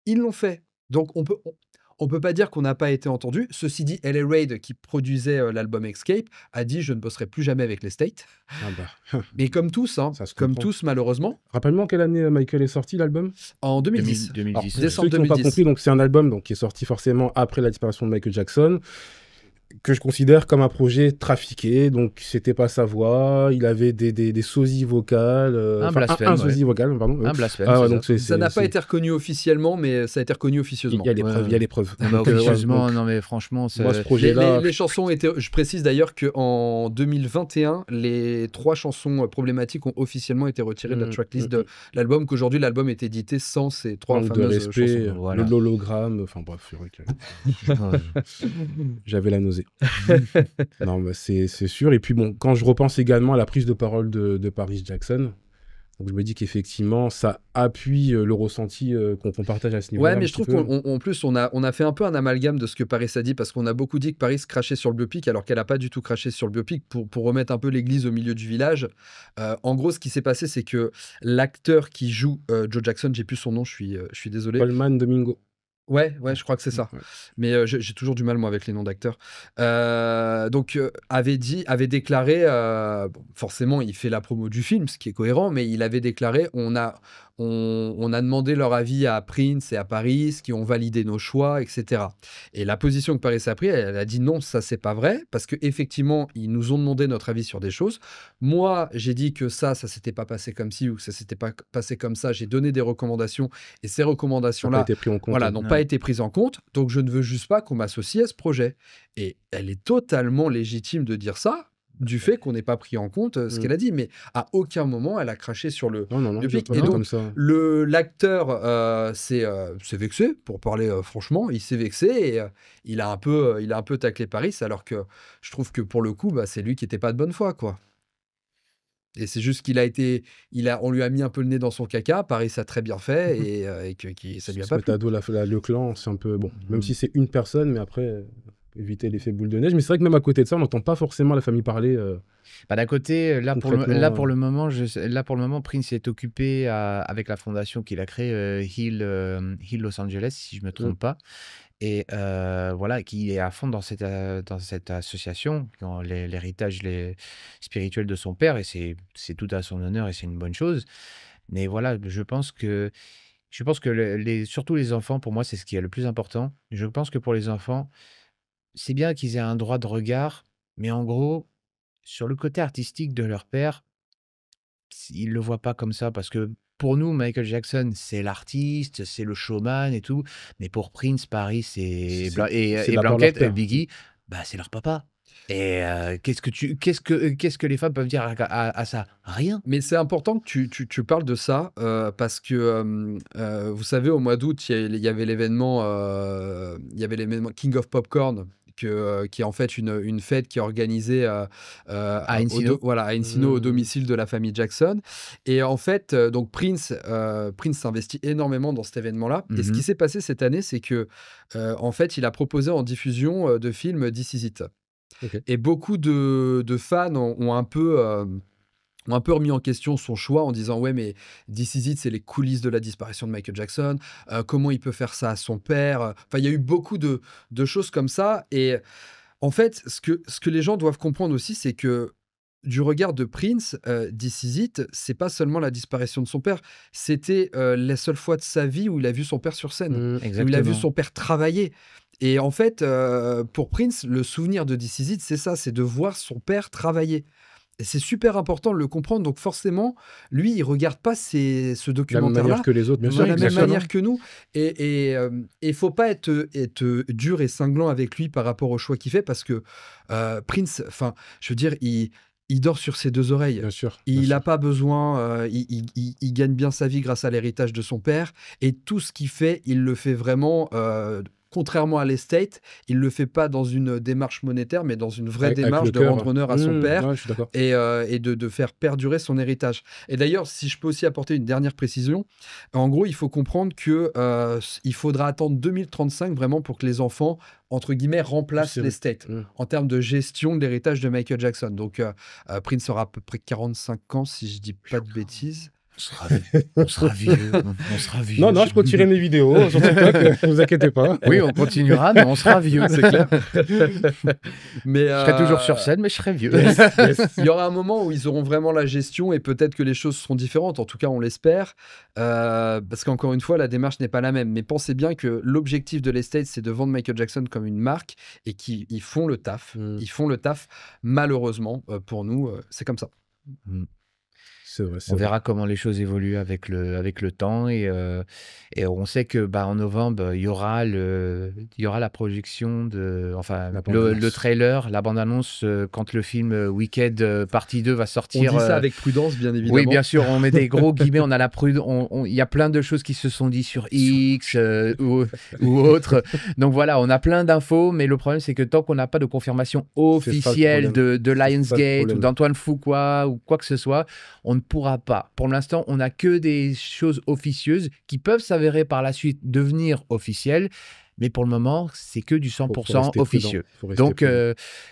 ils l'ont fait. Donc on peut pas dire qu'on n'a pas été entendu. Ceci dit, LA Reid, qui produisait l'album Escape, a dit je ne bosserai plus jamais avec les States. Ah bah. Mais comme tous, hein, Ça se comme comprend. tous malheureusement, Rappelle-moi en quelle année Michael est sorti l'album? en 2010. 2010. Alors, pour Décembre ceux qui n'ont pas 2010. compris, donc c'est un album donc, qui est sorti forcément après la disparition de Michael Jackson, que je considère comme un projet trafiqué. Donc c'était pas sa voix, il avait des sosies vocales, Un blasphème, sosie vocal, pardon. Un blasphème, Ah ouais, c'est donc ça. Ça n'a pas été reconnu officiellement, mais ça a été reconnu Il officieusement. y a les preuves, il y a les preuves. Non, mais Donc, ouais, officieusement, donc, non mais franchement, moi, ce c'est... projet-là, Les chansons étaient. Je précise d'ailleurs qu'en 2021, les 3 chansons problématiques ont officiellement été retirées de la tracklist de l'album, qu'aujourd'hui l'album est édité sans ces 3 manque de fameuses respect, chansons. Voilà. l'hologramme, enfin bref, c'est vrai que j'avais la nausée. Non, mais c'est sûr. Et puis bon, quand je repense également à la prise de parole de Paris Jackson, donc je me dis qu'effectivement, ça appuie le ressenti qu'on partage à ce niveau-là. Ouais, mais un je petit trouve peu. qu'en plus, on a fait un peu un amalgame de ce que Paris a dit, parce qu'on a beaucoup dit que Paris crachait sur le biopic, alors qu'elle n'a pas du tout craché sur le biopic, pour remettre un peu l'église au milieu du village. En gros, ce qui s'est passé, c'est que l'acteur qui joue Joe Jackson, j'ai plus son nom, je suis désolé. Coleman Domingo. Ouais, je crois que c'est ça. Ouais. Mais j'ai toujours du mal, moi, avec les noms d'acteurs. Donc, avait déclaré, bon, forcément, il fait la promo du film, ce qui est cohérent, mais il avait déclaré, on a demandé leur avis à Prince et à Paris, qui ont validé nos choix, etc. Et la position que Paris a pris, elle a dit non, ça, c'est pas vrai, parce qu'effectivement, ils nous ont demandé notre avis sur des choses. Moi, j'ai dit que ça s'était pas passé comme ci, ou que ça s'était pas passé comme ça. J'ai donné des recommandations, et ces Ça n'a pas recommandations-là, été pris en compte. voilà, hein. n'ont Ouais. pas été prises en compte, donc je ne veux juste pas qu'on m'associe à ce projet. Et elle est totalement légitime de dire ça, du fait qu'on n'ait pas pris en compte ce qu'elle a dit, mais à aucun moment elle a craché sur le Non, je biopic. pas Et ça donc, comme ça. l'acteur s'est vexé, pour parler franchement, il s'est vexé, et il a un peu taclé Paris, alors que je trouve que pour le coup, bah, c'est lui qui n'était pas de bonne foi, quoi. Et c'est juste on lui a mis un peu le nez dans son caca. Paris ça a très bien fait, et que ça lui a Ce pas plu. métado, le clan, c'est un peu bon. Même si c'est une personne, mais après, éviter l'effet boule de neige. Mais c'est vrai que même à côté de ça, on n'entend pas forcément la famille parler. Bah, d'un côté, là pour Concrètement, le moment, Prince est occupé avec la fondation qu'il a créée, Heal Los Angeles, si je me trompe pas. Et voilà, qui est à fond dans cette association, dans l'héritage spirituel de son père, et c'est tout à son honneur et c'est une bonne chose. Mais voilà, je pense que surtout les enfants, pour moi, c'est ce qui est le plus important. Je pense que pour les enfants, c'est bien qu'ils aient un droit de regard, mais en gros, sur le côté artistique de leur père, ils ne le voient pas comme ça, parce que pour nous, Michael Jackson, c'est l'artiste, c'est le showman et tout, mais pour Prince, Paris, C'est et d'abord leur Blanquette, père. Biggie, bah, c'est leur papa. Et qu'est-ce que les femmes peuvent dire à ça? Rien. Mais c'est important que tu parles de ça, parce que vous savez, au mois d'août, il y avait l'événement King of Popcorn, qui est en fait une fête qui est organisée à Encino. à Encino, au domicile de la famille Jackson. Et en fait, donc Prince s'investit énormément dans cet événement-là. Et ce qui s'est passé cette année, c'est que en fait, il a proposé en diffusion de films This Is It. Ok. Et beaucoup de fans ont un peu remis en question son choix, en disant ouais, mais This Is It, c'est les coulisses de la disparition de Michael Jackson, comment il peut faire ça à son père, enfin il y a eu beaucoup de choses comme ça. Et en fait, ce que les gens doivent comprendre aussi, c'est que du regard de Prince, This Is It, c'est pas seulement la disparition de son père, c'était la seule fois de sa vie où il a vu son père sur scène, où il a vu Exactement. son père travailler. Et en fait, pour Prince, le souvenir de This Is It, c'est ça, c'est de voir son père travailler. Et c'est super important de le comprendre. Donc forcément, lui, il regarde pas ce De la même documentaire-là manière que les autres, bien sûr. de la même exactement. manière que nous. Et il faut pas être dur et cinglant avec lui par rapport au choix qu'il fait, parce que Prince, enfin, je veux dire, il dort sur ses 2 oreilles. Bien sûr. bien Il sûr. n'a pas besoin, il gagne bien sa vie grâce à l'héritage de son père, et tout ce qu'il fait, il le fait vraiment contrairement à l'estate, il le fait pas dans une démarche monétaire, mais dans une vraie Avec démarche le de cœur. rendre honneur à son père Ouais, je suis d'accord. et de faire perdurer son héritage. Et d'ailleurs, si je peux aussi apporter une dernière précision, en gros, il faut comprendre que il faudra attendre 2035 vraiment pour que les enfants, entre guillemets, remplacent C'est- l'estate Mm. en termes de gestion de l'héritage de Michael Jackson. Donc, Prince aura à peu près 45 ans, si je dis pas de bêtises. On sera vieux. On sera vieux. Non, je continuerai mes vidéos sur TikTok, ne vous inquiétez pas. Oui, on continuera, mais on sera vieux. C'est clair. Mais, Je serai toujours sur scène, mais je serai vieux. Il y aura un moment où ils auront vraiment la gestion et peut-être que les choses seront différentes. En tout cas, on l'espère. Parce qu'encore une fois, la démarche n'est pas la même. Mais pensez bien que l'objectif de l'estate, c'est de vendre Michael Jackson comme une marque et qu'ils font le taf. Ils font le taf. Malheureusement, pour nous, c'est comme ça. C'est vrai, c'est On vrai. verra comment les choses évoluent avec le temps et on sait que en novembre il y aura la projection La bande-annonce. le trailer, la bande-annonce quand le film Wicked partie 2 va On sortir. dit ça avec prudence, bien évidemment. Oui, bien sûr, on met des gros guillemets, on a la prudence, il y a plein de choses qui se sont dites sur X ou autre. Donc voilà, on a plein d'infos, mais le problème c'est que tant qu'on n'a pas de confirmation officielle problème. de C'est ça le Lionsgate ou problème. d'Antoine Fuqua ou quoi que ce soit, on ne pourra pas. Pour l'instant, on n'a que des choses officieuses qui peuvent s'avérer par la suite devenir officielles, mais pour le moment, c'est que du 100% officieux. Donc,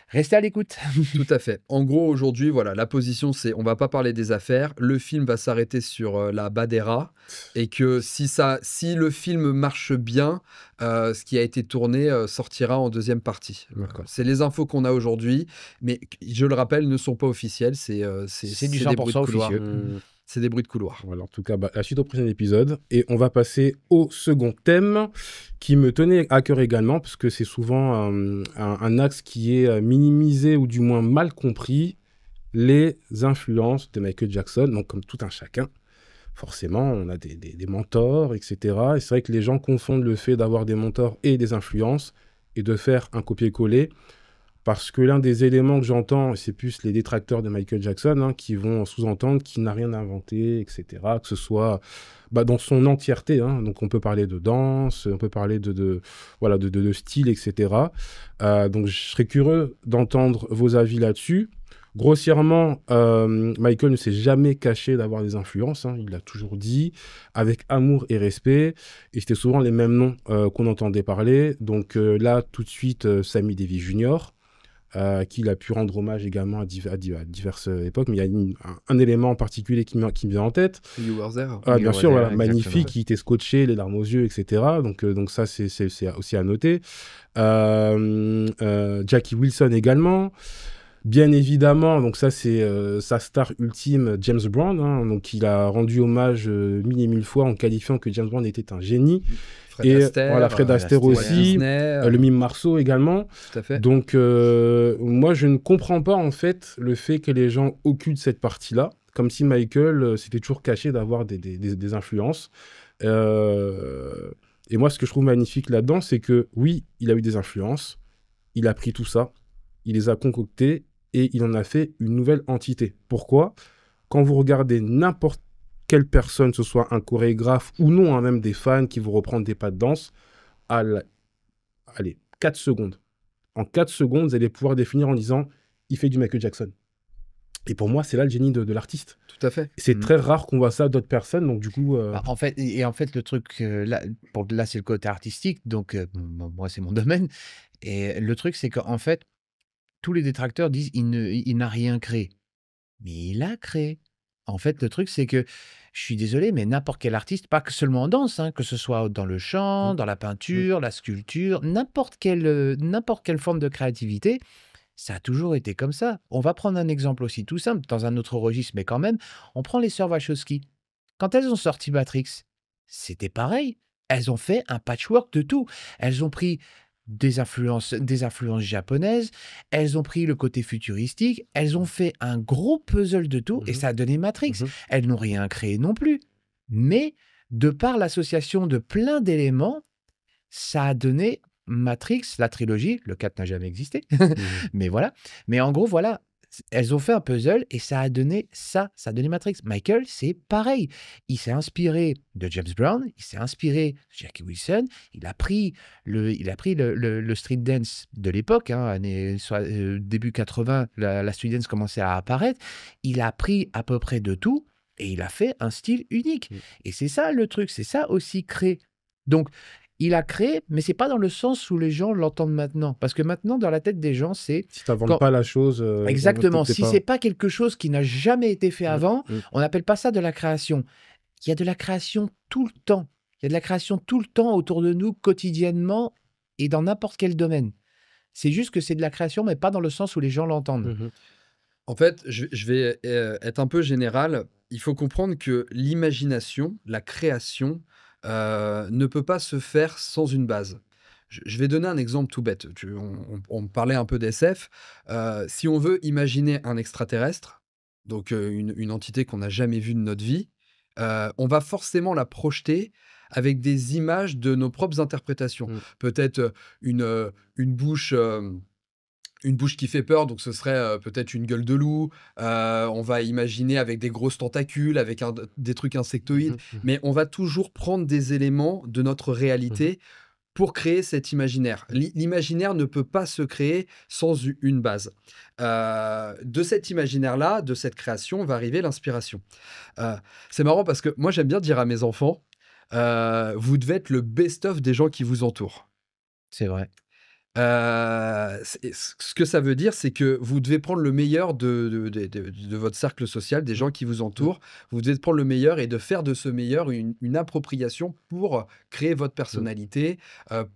restez à l'écoute. Tout à fait. En gros, aujourd'hui, voilà, la position, c'est on va pas parler des affaires. Le film va s'arrêter sur la Badera et que si le film marche bien, ce qui a été tourné sortira en deuxième partie. D'accord. C'est les infos qu'on a aujourd'hui, mais je le rappelle, ne sont pas officielles. C'est du des bruits de 100% couloir. officieux. C'est des bruits de couloir. Voilà, en tout cas, la suite au prochain épisode. Et on va passer au second thème qui me tenait à cœur également, parce que c'est souvent un axe qui est minimisé ou du moins mal compris, les influences de Michael Jackson. Donc, comme tout un chacun, forcément, on a des mentors, etc. Et c'est vrai que les gens confondent le fait d'avoir des mentors et des influences et de faire un copier-coller. Parce que l'un des éléments que j'entends, c'est plus les détracteurs de Michael Jackson qui vont sous-entendre qu'il n'a rien inventé, etc. Que ce soit dans son entièreté. Donc on peut parler de danse, on peut parler de style, etc. Donc je serais curieux d'entendre vos avis là-dessus. Grossièrement, Michael ne s'est jamais caché d'avoir des influences. Il l'a toujours dit, avec amour et respect. Et c'était souvent les mêmes noms qu'on entendait parler. Donc là, tout de suite, Sammy Davis Jr., qu'il a pu rendre hommage également à diverses époques. Mais il y a un élément en particulier qui me vient en tête. You were there. Bien sûr, voilà, exactement. magnifique, il était scotché, les larmes aux yeux, etc. Donc ça, c'est aussi à noter. Jackie Wilson également. Bien évidemment, donc ça, c'est sa star ultime, James Brown. Donc il a rendu hommage mille et mille fois en qualifiant que James Brown était un génie. Fred Astaire, voilà, Fred Astaire aussi, Disney, le mime Marceau également. tout à fait. Donc, moi, je ne comprends pas, en fait, le fait que les gens occultent cette partie-là, comme si Michael s'était toujours caché d'avoir des influences. Et moi, ce que je trouve magnifique là-dedans, c'est que, oui, il a eu des influences, il a pris tout ça, il les a concoctés, et il en a fait une nouvelle entité. Pourquoi ? Quand vous regardez n'importe quelle personne, que ce soit un chorégraphe ou non, même des fans qui vont reprendre des pas de danse, allez, 4 secondes. En 4 secondes, vous allez pouvoir définir en disant « il fait du Michael Jackson ». Et pour moi, c'est là le génie de l'artiste. Tout à fait. C'est très rare qu'on voit ça d'autres personnes, donc du coup... En fait, le truc, là, c'est le côté artistique, donc moi, c'est mon domaine. Et le truc, c'est qu'en fait, tous les détracteurs disent il n'a rien créé. Mais il a créé. En fait, le truc, c'est que, je suis désolé, mais n'importe quel artiste, pas que seulement en danse, que ce soit dans le chant, dans la peinture, la sculpture, n'importe quelle forme de créativité, ça a toujours été comme ça. On va prendre un exemple aussi tout simple, dans un autre registre, mais quand même, on prend les sœurs Wachowski. Quand elles ont sorti Matrix, c'était pareil. Elles ont fait un patchwork de tout. Elles ont pris des influences japonaises, elles ont pris le côté futuristique, elles ont fait un gros puzzle de tout et ça a donné Matrix. Elles n'ont rien créé non plus. Mais de par l'association de plein d'éléments, ça a donné Matrix, la trilogie. Le 4 n'a jamais existé, mais voilà. Mais en gros, voilà, elles ont fait un puzzle et ça a donné ça a donné Matrix. Michael, c'est pareil. Il s'est inspiré de James Brown, il s'est inspiré de Jackie Wilson, il a pris le street dance de l'époque, hein, début 80, la street dance commençait à apparaître. Il a pris à peu près de tout et il a fait un style unique. Et c'est ça le truc, c'est ça aussi créer. Donc, il a créé, mais c'est pas dans le sens où les gens l'entendent maintenant. Parce que maintenant, dans la tête des gens, c'est... Si tu n'inventes pas la chose, Exactement. t'es Si pas. c'est pas quelque chose qui n'a jamais été fait avant, Mm. on n'appelle pas ça de la création. Il y a de la création tout le temps. Il y a de la création tout le temps autour de nous, quotidiennement, et dans n'importe quel domaine. C'est juste que c'est de la création, mais pas dans le sens où les gens l'entendent. Mhm. En fait, je vais être un peu général. Il faut comprendre que l'imagination, la création, ne peut pas se faire sans une base. Je vais donner un exemple tout bête. On parlait un peu d'SF. Si on veut imaginer un extraterrestre, donc une entité qu'on n'a jamais vue de notre vie, on va forcément la projeter avec des images de nos propres interprétations. Mm. Peut-être une bouche... une bouche qui fait peur, donc ce serait peut-être une gueule de loup. On va imaginer avec des grosses tentacules, avec des trucs insectoïdes. Mhm. Mais on va toujours prendre des éléments de notre réalité pour créer cet imaginaire. L'imaginaire ne peut pas se créer sans une base. De cet imaginaire-là, de cette création, va arriver l'inspiration. C'est marrant parce que moi, j'aime bien dire à mes enfants, vous devez être le best-of des gens qui vous entourent. C'est vrai. Ce que ça veut dire, c'est que vous devez prendre le meilleur de votre cercle social, des gens qui vous entourent. Vous devez prendre le meilleur et de faire de ce meilleur une appropriation pour créer votre personnalité,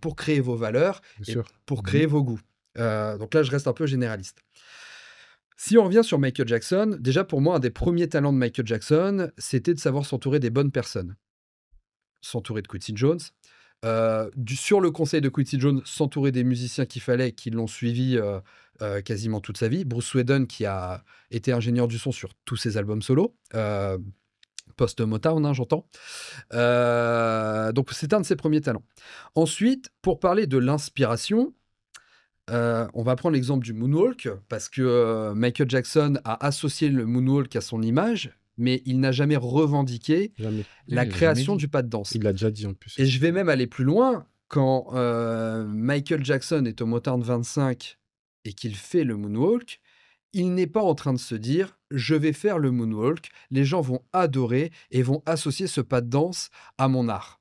pour créer vos valeurs Bien et sûr. pour créer vos goûts. Donc là, je reste un peu généraliste. Si on revient sur Michael Jackson, déjà pour moi, un des premiers talents de Michael Jackson, c'était de savoir s'entourer des bonnes personnes. S'entourer de Quincy Jones, sur le conseil de Quincy Jones, s'entourer des musiciens qu'il fallait, qui l'ont suivi quasiment toute sa vie. Bruce Sweden, qui a été ingénieur du son sur tous ses albums solo, post-Motown, hein, j'entends. Donc c'est un de ses premiers talents. Ensuite, pour parler de l'inspiration, on va prendre l'exemple du moonwalk, parce que Michael Jackson a associé le moonwalk à son image, mais il n'a jamais revendiqué Jamais. la Il l'a création jamais dit. du pas de danse. Il l'a déjà dit en plus. Et je vais même aller plus loin. Quand Michael Jackson est au Motown 25 et qu'il fait le moonwalk, il n'est pas en train de se dire « je vais faire le moonwalk, les gens vont adorer et vont associer ce pas de danse à mon art ».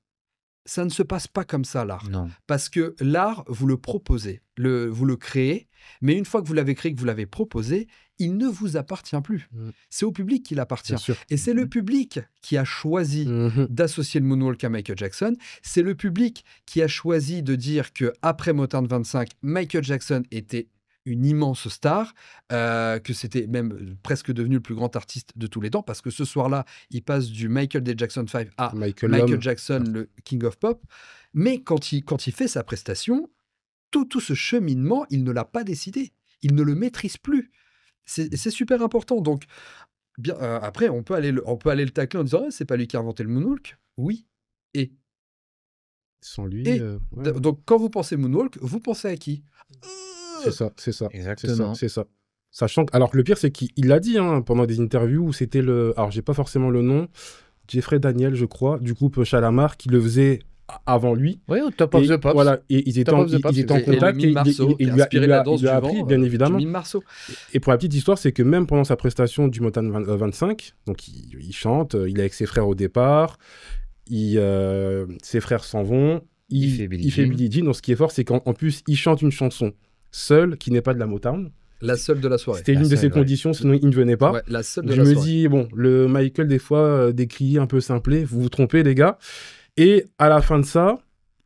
Ça ne se passe pas comme ça, l'art. Non. Parce que l'art, vous le proposez, vous le créez, mais une fois que vous l'avez créé, que vous l'avez proposé, il ne vous appartient plus. Mm. C'est au public qu'il appartient. Bien sûr. Et c'est le public qui a choisi Mhm. d'associer le moonwalk à Michael Jackson. C'est le public qui a choisi de dire qu'après Motown 25, Michael Jackson était une immense star, que c'était même presque devenu le plus grand artiste de tous les temps, parce que ce soir-là, il passe du Michael D. Jackson 5 à Michael Michael Lom. Jackson, le King of Pop. Mais quand il fait sa prestation, tout ce cheminement, il ne l'a pas décidé. Il ne le maîtrise plus. C'est super important. Donc, bien, après, on peut aller le tacler en disant c'est pas lui qui a inventé le moonwalk. Oui. Et Sans lui. Et Ouais. donc, quand vous pensez moonwalk, vous pensez à qui? C'est ça, c'est ça. Exactement. C'est ça. Sachant que, alors le pire, c'est qu'il l'a dit hein, pendant des interviews où c'était le. Alors, j'ai pas forcément le nom. Jeffrey Daniel, je crois, du groupe Chalamar, qui le faisait avant lui. Oui, au Top of Et the Pops. voilà, et ils étaient Top en, of the Pops, ils étaient en Et le contact mime Marceau, il qui a lui a, inspiré il lui a- la danse il lui a du appris, vent, bien du évidemment. mime Marceau. Et pour la petite histoire, c'est que même pendant sa prestation du Motown 25, donc il chante, il est avec ses frères au départ, ses frères s'en vont, Il fait Billie Jean. Billie Jean. Donc ce qui est fort, c'est qu'en plus, il chante une chanson seul, qui n'est pas de la Motown. La seule de la soirée. C'était La l'une de ses seule, ouais. conditions, sinon il ne venait pas. Ouais, la seule de Je la me soirée. dis, bon, le Michael, des fois, décrié un peu simplé, vous vous trompez, les gars. Et à la fin de ça,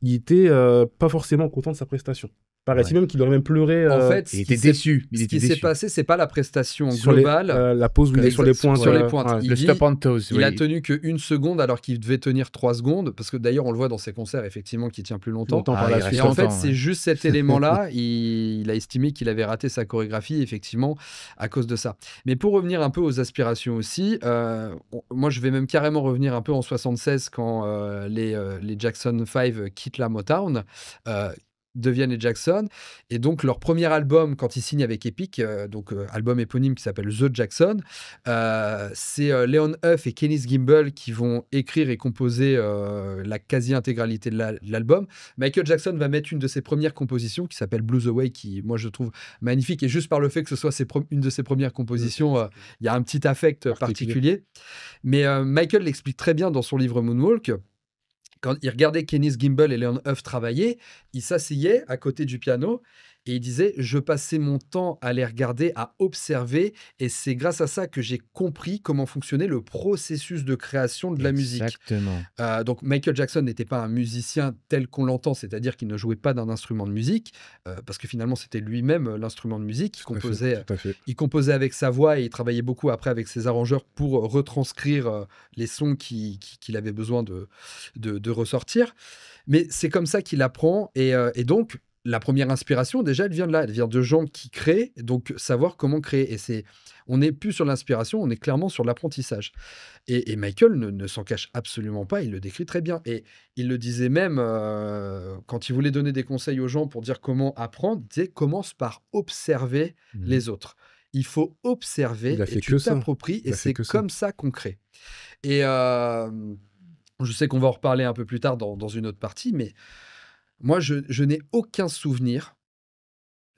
il était pas forcément content de sa prestation. Paraît-il Ouais. même qu'il aurait même pleuré En fait, Il était déçu. Il Ce était qui s'est déçu. passé, c'est pas la prestation sur globale. la pause où il est sur les pointes. Sur les pointes. ouais. Il Le dit- stop on toes, Il oui. a tenu qu'une seconde alors qu'il devait tenir 3 secondes, parce que d'ailleurs on le voit dans ses concerts effectivement qu'il tient plus longtemps. Longtemps par Ah, la il suite. Et reste en fait, longtemps, c'est ouais. juste cet élément-là, il a estimé qu'il avait raté sa chorégraphie, effectivement, à cause de ça. Mais pour revenir un peu aux aspirations aussi, moi je vais même carrément revenir un peu en 76 quand les Jackson 5 quittent la Motown. deviennent les Jackson. Et donc, leur premier album, quand ils signent avec Epic, album éponyme qui s'appelle The Jackson, c'est Leon Huff et Kenneth Gimble qui vont écrire et composer la quasi-intégralité de l'album. Michael Jackson va mettre une de ses premières compositions qui s'appelle Blues Away, qui, moi, je trouve magnifique. Et juste par le fait que ce soit une de ses premières compositions, il y a un petit affect particulier. Mais Michael l'explique très bien dans son livre Moonwalk. Quand il regardait Kenneth Gimble et Leon Huff travailler, il s'asseyait à côté du piano et il disait « Je passais mon temps à les regarder, à observer, et c'est grâce à ça que j'ai compris comment fonctionnait le processus de création de la musique. » Exactement. Donc Michael Jackson n'était pas un musicien tel qu'on l'entend, c'est-à-dire qu'il ne jouait pas d'un instrument de musique, parce que finalement c'était lui-même l'instrument de musique. Tout à fait. Il composait avec sa voix et il travaillait beaucoup après avec ses arrangeurs pour retranscrire les sons qu'il avait besoin de ressortir. Mais c'est comme ça qu'il apprend et donc la première inspiration, déjà, elle vient de là. Elle vient de gens qui créent, donc savoir comment créer. Et on n'est plus sur l'inspiration, on est clairement sur l'apprentissage. Et Michael ne s'en cache absolument pas, il le décrit très bien. Et il le disait même quand il voulait donner des conseils aux gens pour dire comment apprendre, il disait « Commence par observer les autres. Il faut observer et tu t'appropries et c'est comme ça qu'on crée. » Et je sais qu'on va en reparler un peu plus tard dans une autre partie, mais moi, je n'ai aucun souvenir,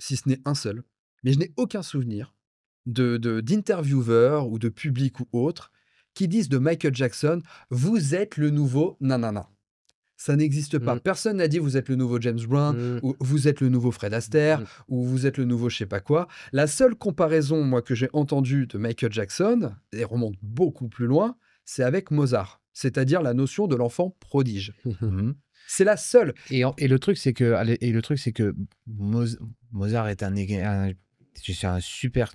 si ce n'est un seul, mais je n'ai aucun souvenir d'intervieweurs ou de public ou autres qui disent de Michael Jackson « Vous êtes le nouveau nanana ». Ça n'existe pas. Personne n'a dit « Vous êtes le nouveau James Brown » ou « Vous êtes le nouveau Fred Astaire » ou « Vous êtes le nouveau je sais pas quoi ». La seule comparaison, moi, que j'ai entendue de Michael Jackson, et remonte beaucoup plus loin, c'est avec Mozart, c'est-à-dire la notion de l'enfant prodige. C'est la seule. Et le truc, c'est que Mozart est un super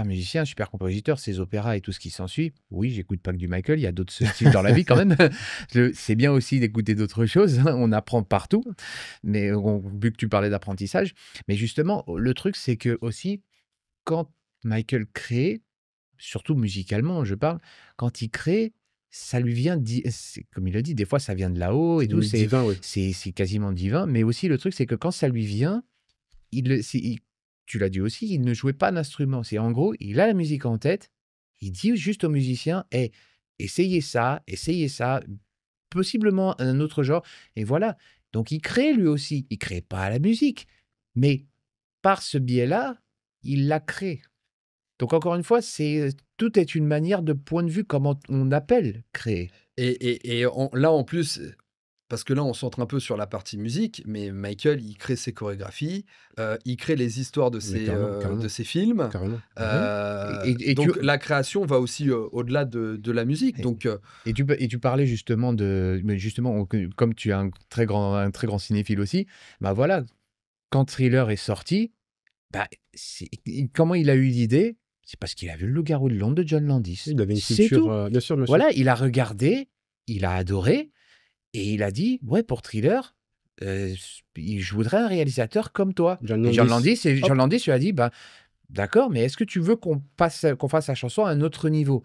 musicien, un super compositeur. Ses opéras et tout ce qui s'ensuit. Oui, j'écoute pas que du Michael. Il y a d'autres styles dans la vie quand même. C'est bien aussi d'écouter d'autres choses. On apprend partout. Mais vu que tu parlais d'apprentissage, mais justement, le truc, c'est que aussi quand Michael crée, surtout musicalement, je parle, quand il crée. Ça lui vient, comme il le dit, des fois ça vient de là-haut et tout, c'est quasiment divin. Mais aussi le truc, c'est que quand ça lui vient, tu l'as dit aussi, il ne jouait pas d'instrument. C'est en gros, il a la musique en tête, il dit juste aux musiciens, hey, essayez ça, possiblement un autre genre, et voilà. Donc il crée lui aussi, il crée pas la musique, mais par ce biais-là, il la crée. Donc, encore une fois, tout est une manière de point de vue, comment on appelle créer. Et là, en plus, parce que là, on centre un peu sur la partie musique, mais Michael, il crée ses chorégraphies, il crée les histoires de ses films. Donc, la création va aussi au-delà de la musique. Et tu parlais justement comme tu es un très grand cinéphile aussi, bah voilà, quand Thriller est sorti, comment il a eu l'idée? C'est parce qu'il a vu Le Loup-garou de Londres de John Landis. Il avait une culture, bien sûr. Voilà, il a regardé, il a adoré, et il a dit, ouais, pour Thriller, je voudrais un réalisateur comme toi. John Landis lui a dit, d'accord, mais est-ce que tu veux qu'on fasse la chanson à un autre niveau?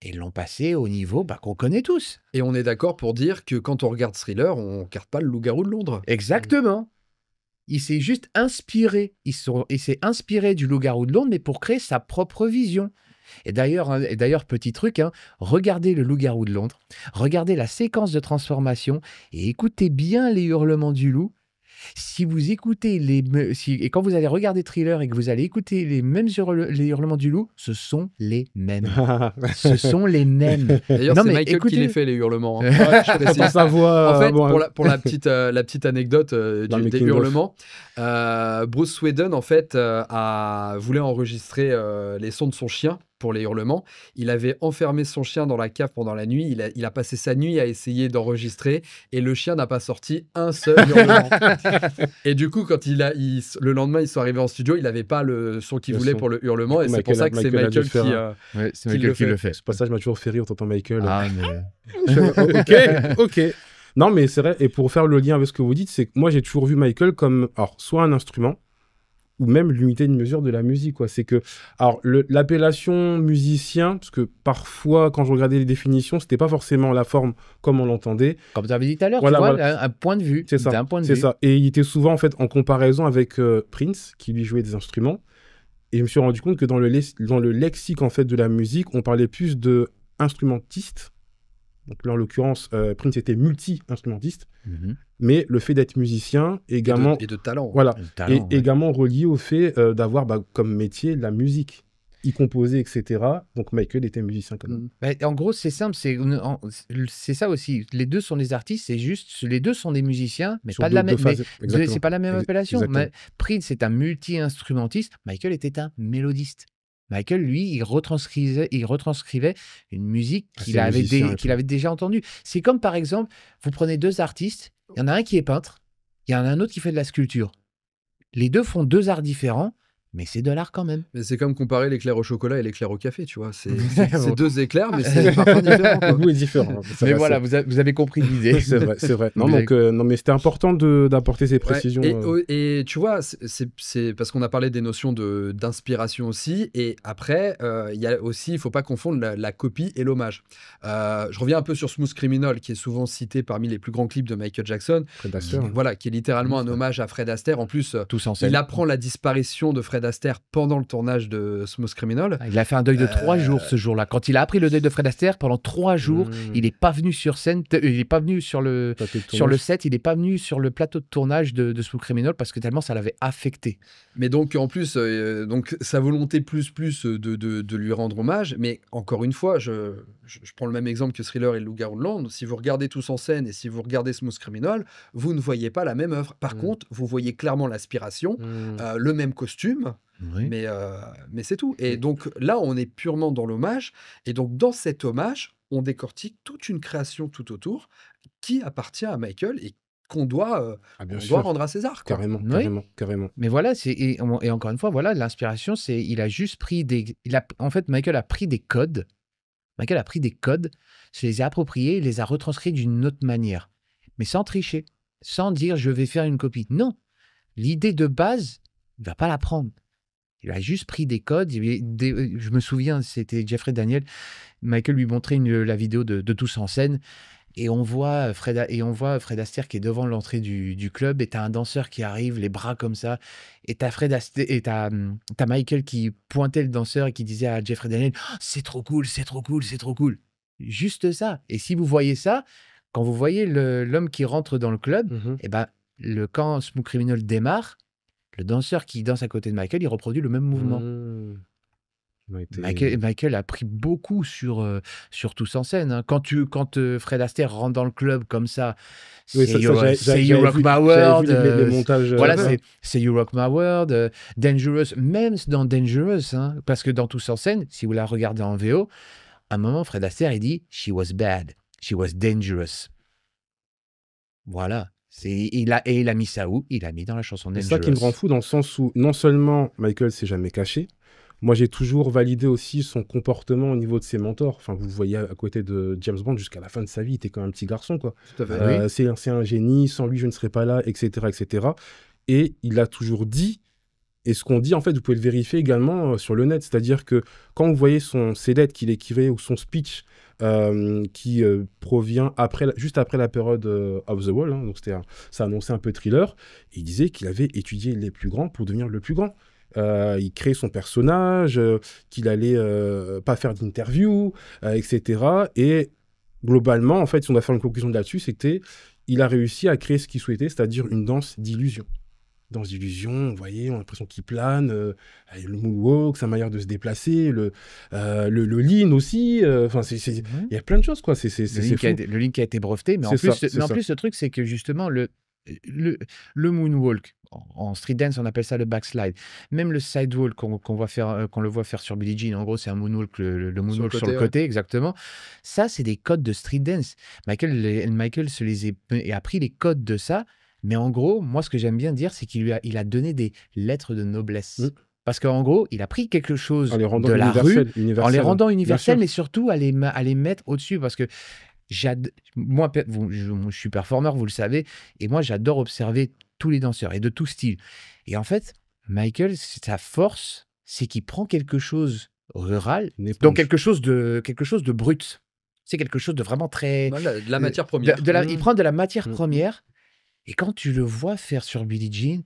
Et ils l'ont passé au niveau qu'on connaît tous. Et on est d'accord pour dire que quand on regarde Thriller, on ne regarde pas Le Loup-garou de Londres. Exactement. Il s'est juste inspiré. Il s'est inspiré du Loup-garou de Londres, mais pour créer sa propre vision. Et d'ailleurs, petit truc, regardez le Loup-garou de Londres, regardez la séquence de transformation et écoutez bien les hurlements du loup. Si vous écoutez et quand vous allez regarder Thriller et que vous allez écouter les hurlements du loup, ce sont les mêmes. Ce sont les mêmes. D'ailleurs, c'est Michael qui les fait, les hurlements. Je précise sa voix. En fait, pour la petite anecdote des hurlements, Bruce Whedon, en fait, voulait enregistrer les sons de son chien pour les hurlements. Il avait enfermé son chien dans la cave pendant la nuit. Il a passé sa nuit à essayer d'enregistrer et le chien n'a pas sorti un seul hurlement. Et du coup, quand le lendemain, ils sont arrivés en studio, il n'avait pas le son qu'il voulait pour le hurlement. Et c'est pour ça que c'est Michael qui le fait. Ce passage m'a toujours fait rire en t'entendant Michael. Ah, mais... Ok. Non, mais c'est vrai. Et pour faire le lien avec ce que vous dites, c'est que moi, j'ai toujours vu Michael comme soit un instrument, ou même l'unité de mesure de la musique, quoi. C'est que, alors, l'appellation musicien, parce que parfois, quand je regardais les définitions, c'était pas forcément la forme comme on l'entendait. Comme tu avais dit tout à l'heure, Voilà, tu vois, voilà. un point de vue. C'est ça, D'un point de c'est vue. ça. Et il était souvent, en fait, en comparaison avec Prince, qui lui jouait des instruments. Et je me suis rendu compte que dans le lexique, en fait, de la musique, on parlait plus de instrumentiste. Donc là, en l'occurrence, Prince était multi-instrumentiste. Mais le fait d'être musicien, également... Et de talent. Voilà. Le talent, Et également relié au fait d'avoir comme métier la musique. Il composait, etc. Donc Michael était musicien quand même. Bah, en gros, c'est simple, c'est ça aussi. Les deux sont des artistes, c'est juste, les deux sont des musiciens, mais Sur pas de la deux même, phases. Exactement. c'est pas la même appellation. Exactement. Prince est un multi-instrumentiste, Michael était un mélodiste. Michael, lui, il retranscrivait une musique qu'il avait déjà entendue. C'est comme, par exemple, vous prenez deux artistes, il y en a un qui est peintre, il y en a un autre qui fait de la sculpture. Les deux font deux arts différents, mais c'est de l'art quand même. Mais c'est comme comparer l'éclair au chocolat et l'éclair au café, tu vois. C'est deux éclairs, mais c'est parfois différent. Le goût est différent. Mais voilà, vous avez compris l'idée. C'est vrai, c'est vrai. Non, non, mais c'était important d'apporter ces précisions. Et tu vois, c'est parce qu'on a parlé des notions d'inspiration aussi. Et après, il y a aussi, il ne faut pas confondre la copie et l'hommage. Je reviens un peu sur Smooth Criminal, qui est souvent cité parmi les plus grands clips de Michael Jackson. Fred Astaire. Voilà, qui est littéralement un hommage à Fred Astaire. En plus, Tous en scène. il apprend la disparition de Fred Astaire pendant le tournage de Smooth Criminal. Il a fait un deuil de 3 jours ce jour-là. Quand il a appris le deuil de Fred Astaire, pendant 3 jours, il n'est pas venu sur scène, il n'est pas venu sur le set, il n'est pas venu sur le plateau de tournage de Smooth Criminal parce que tellement ça l'avait affecté. Mais donc, en plus, donc, sa volonté plus de lui rendre hommage, mais encore une fois, je prends le même exemple que Thriller et Le Loup-garou de Londres. Si vous regardez Tous en scène et si vous regardez Smooth Criminal, vous ne voyez pas la même œuvre. Par contre, vous voyez clairement l'aspiration, le même costume, mais c'est tout. Et donc là, on est purement dans l'hommage. Et donc, dans cet hommage, on décortique toute une création tout autour qui appartient à Michael et qu'on doit rendre à César. Quoi. Carrément. Mais voilà, et encore une fois, voilà, l'inspiration, c'est il a juste pris en fait, Michael a pris des codes. Michael a pris des codes, se les a appropriés, il les a retranscrits d'une autre manière. Mais sans tricher, sans dire je vais faire une copie. Non, l'idée de base, il ne va pas la prendre. Il a juste pris des codes. Je me souviens, c'était Jeffrey Daniel. Michael lui montrait la vidéo de Tous en scène. Et on voit Fred Astaire qui est devant l'entrée du club. Et tu as un danseur qui arrive, les bras comme ça. Et tu as Michael qui pointait le danseur et qui disait à Jeffrey Daniel « C'est trop cool, c'est trop cool, c'est trop cool. » Juste ça. Et si vous voyez ça, quand vous voyez l'homme qui rentre dans le club, et ben, quand Smooth Criminal démarre, le danseur qui danse à côté de Michael, il reproduit le même mouvement. Michael a pris beaucoup sur Tous en scène. Hein. Quand Fred Astaire rentre dans le club comme ça, c'est You Rock My World. Les montages, voilà, c'est You Rock My World. Dangerous, même dans Dangerous, hein, parce que dans Tous en scène, si vous la regardez en VO, à un moment, Fred Astaire, il dit « She was bad, she was dangerous ». Voilà. Il a mis ça où? Il a mis dans la chanson Dangerous. C'est ça qui me rend fou dans le sens où non seulement Michael s'est jamais caché, moi j'ai toujours validé aussi son comportement au niveau de ses mentors. Enfin, vous voyez à côté de James Bond jusqu'à la fin de sa vie, il était quand même un petit garçon, quoi. Tout à fait. C'est un génie, sans lui je ne serais pas là, etc., etc. Et il a toujours dit, et ce qu'on dit en fait, vous pouvez le vérifier également sur le net, c'est-à-dire que quand vous voyez ses lettres qu'il écrivait ou son speech qui provient juste après la période of the Wall, hein, donc ça annonçait un peu Thriller, il disait qu'il avait étudié les plus grands pour devenir le plus grand. Il crée son personnage, qu'il allait pas faire d'interview, etc. Et globalement, en fait, si on doit faire une conclusion là-dessus, c'était il a réussi à créer ce qu'il souhaitait, c'est-à-dire une danse d'illusion. Danse d'illusion, vous voyez, on a l'impression qu'il plane, le moonwalk, sa manière de se déplacer, le lean aussi, enfin, il y a plein de choses, quoi. C'est fou. Le lean qui a été breveté, mais en plus, le truc, c'est que justement, le moonwalk, en street dance, on appelle ça le backslide. Même le sidewalk qu'on le voit faire sur Billie Jean, en gros, c'est un moonwalk, le moonwalk sur le côté, exactement. Ça, c'est des codes de street dance. Michael a pris les codes de ça. Mais en gros, moi, ce que j'aime bien dire, c'est qu'il a donné des lettres de noblesse. Parce qu'en gros, il a pris quelque chose de la rue, en les rendant universels, mais surtout à les mettre au-dessus. Parce que moi, je suis performeur, vous le savez, et moi, j'adore observer tous les danseurs et de tout style. Et en fait, Michael, sa force, c'est qu'il prend quelque chose rural, Une donc éponge. quelque chose de brut. C'est quelque chose de vraiment très... Voilà, de la matière il première. prend de la matière Mm. première, et quand tu le vois faire sur Billie Jean,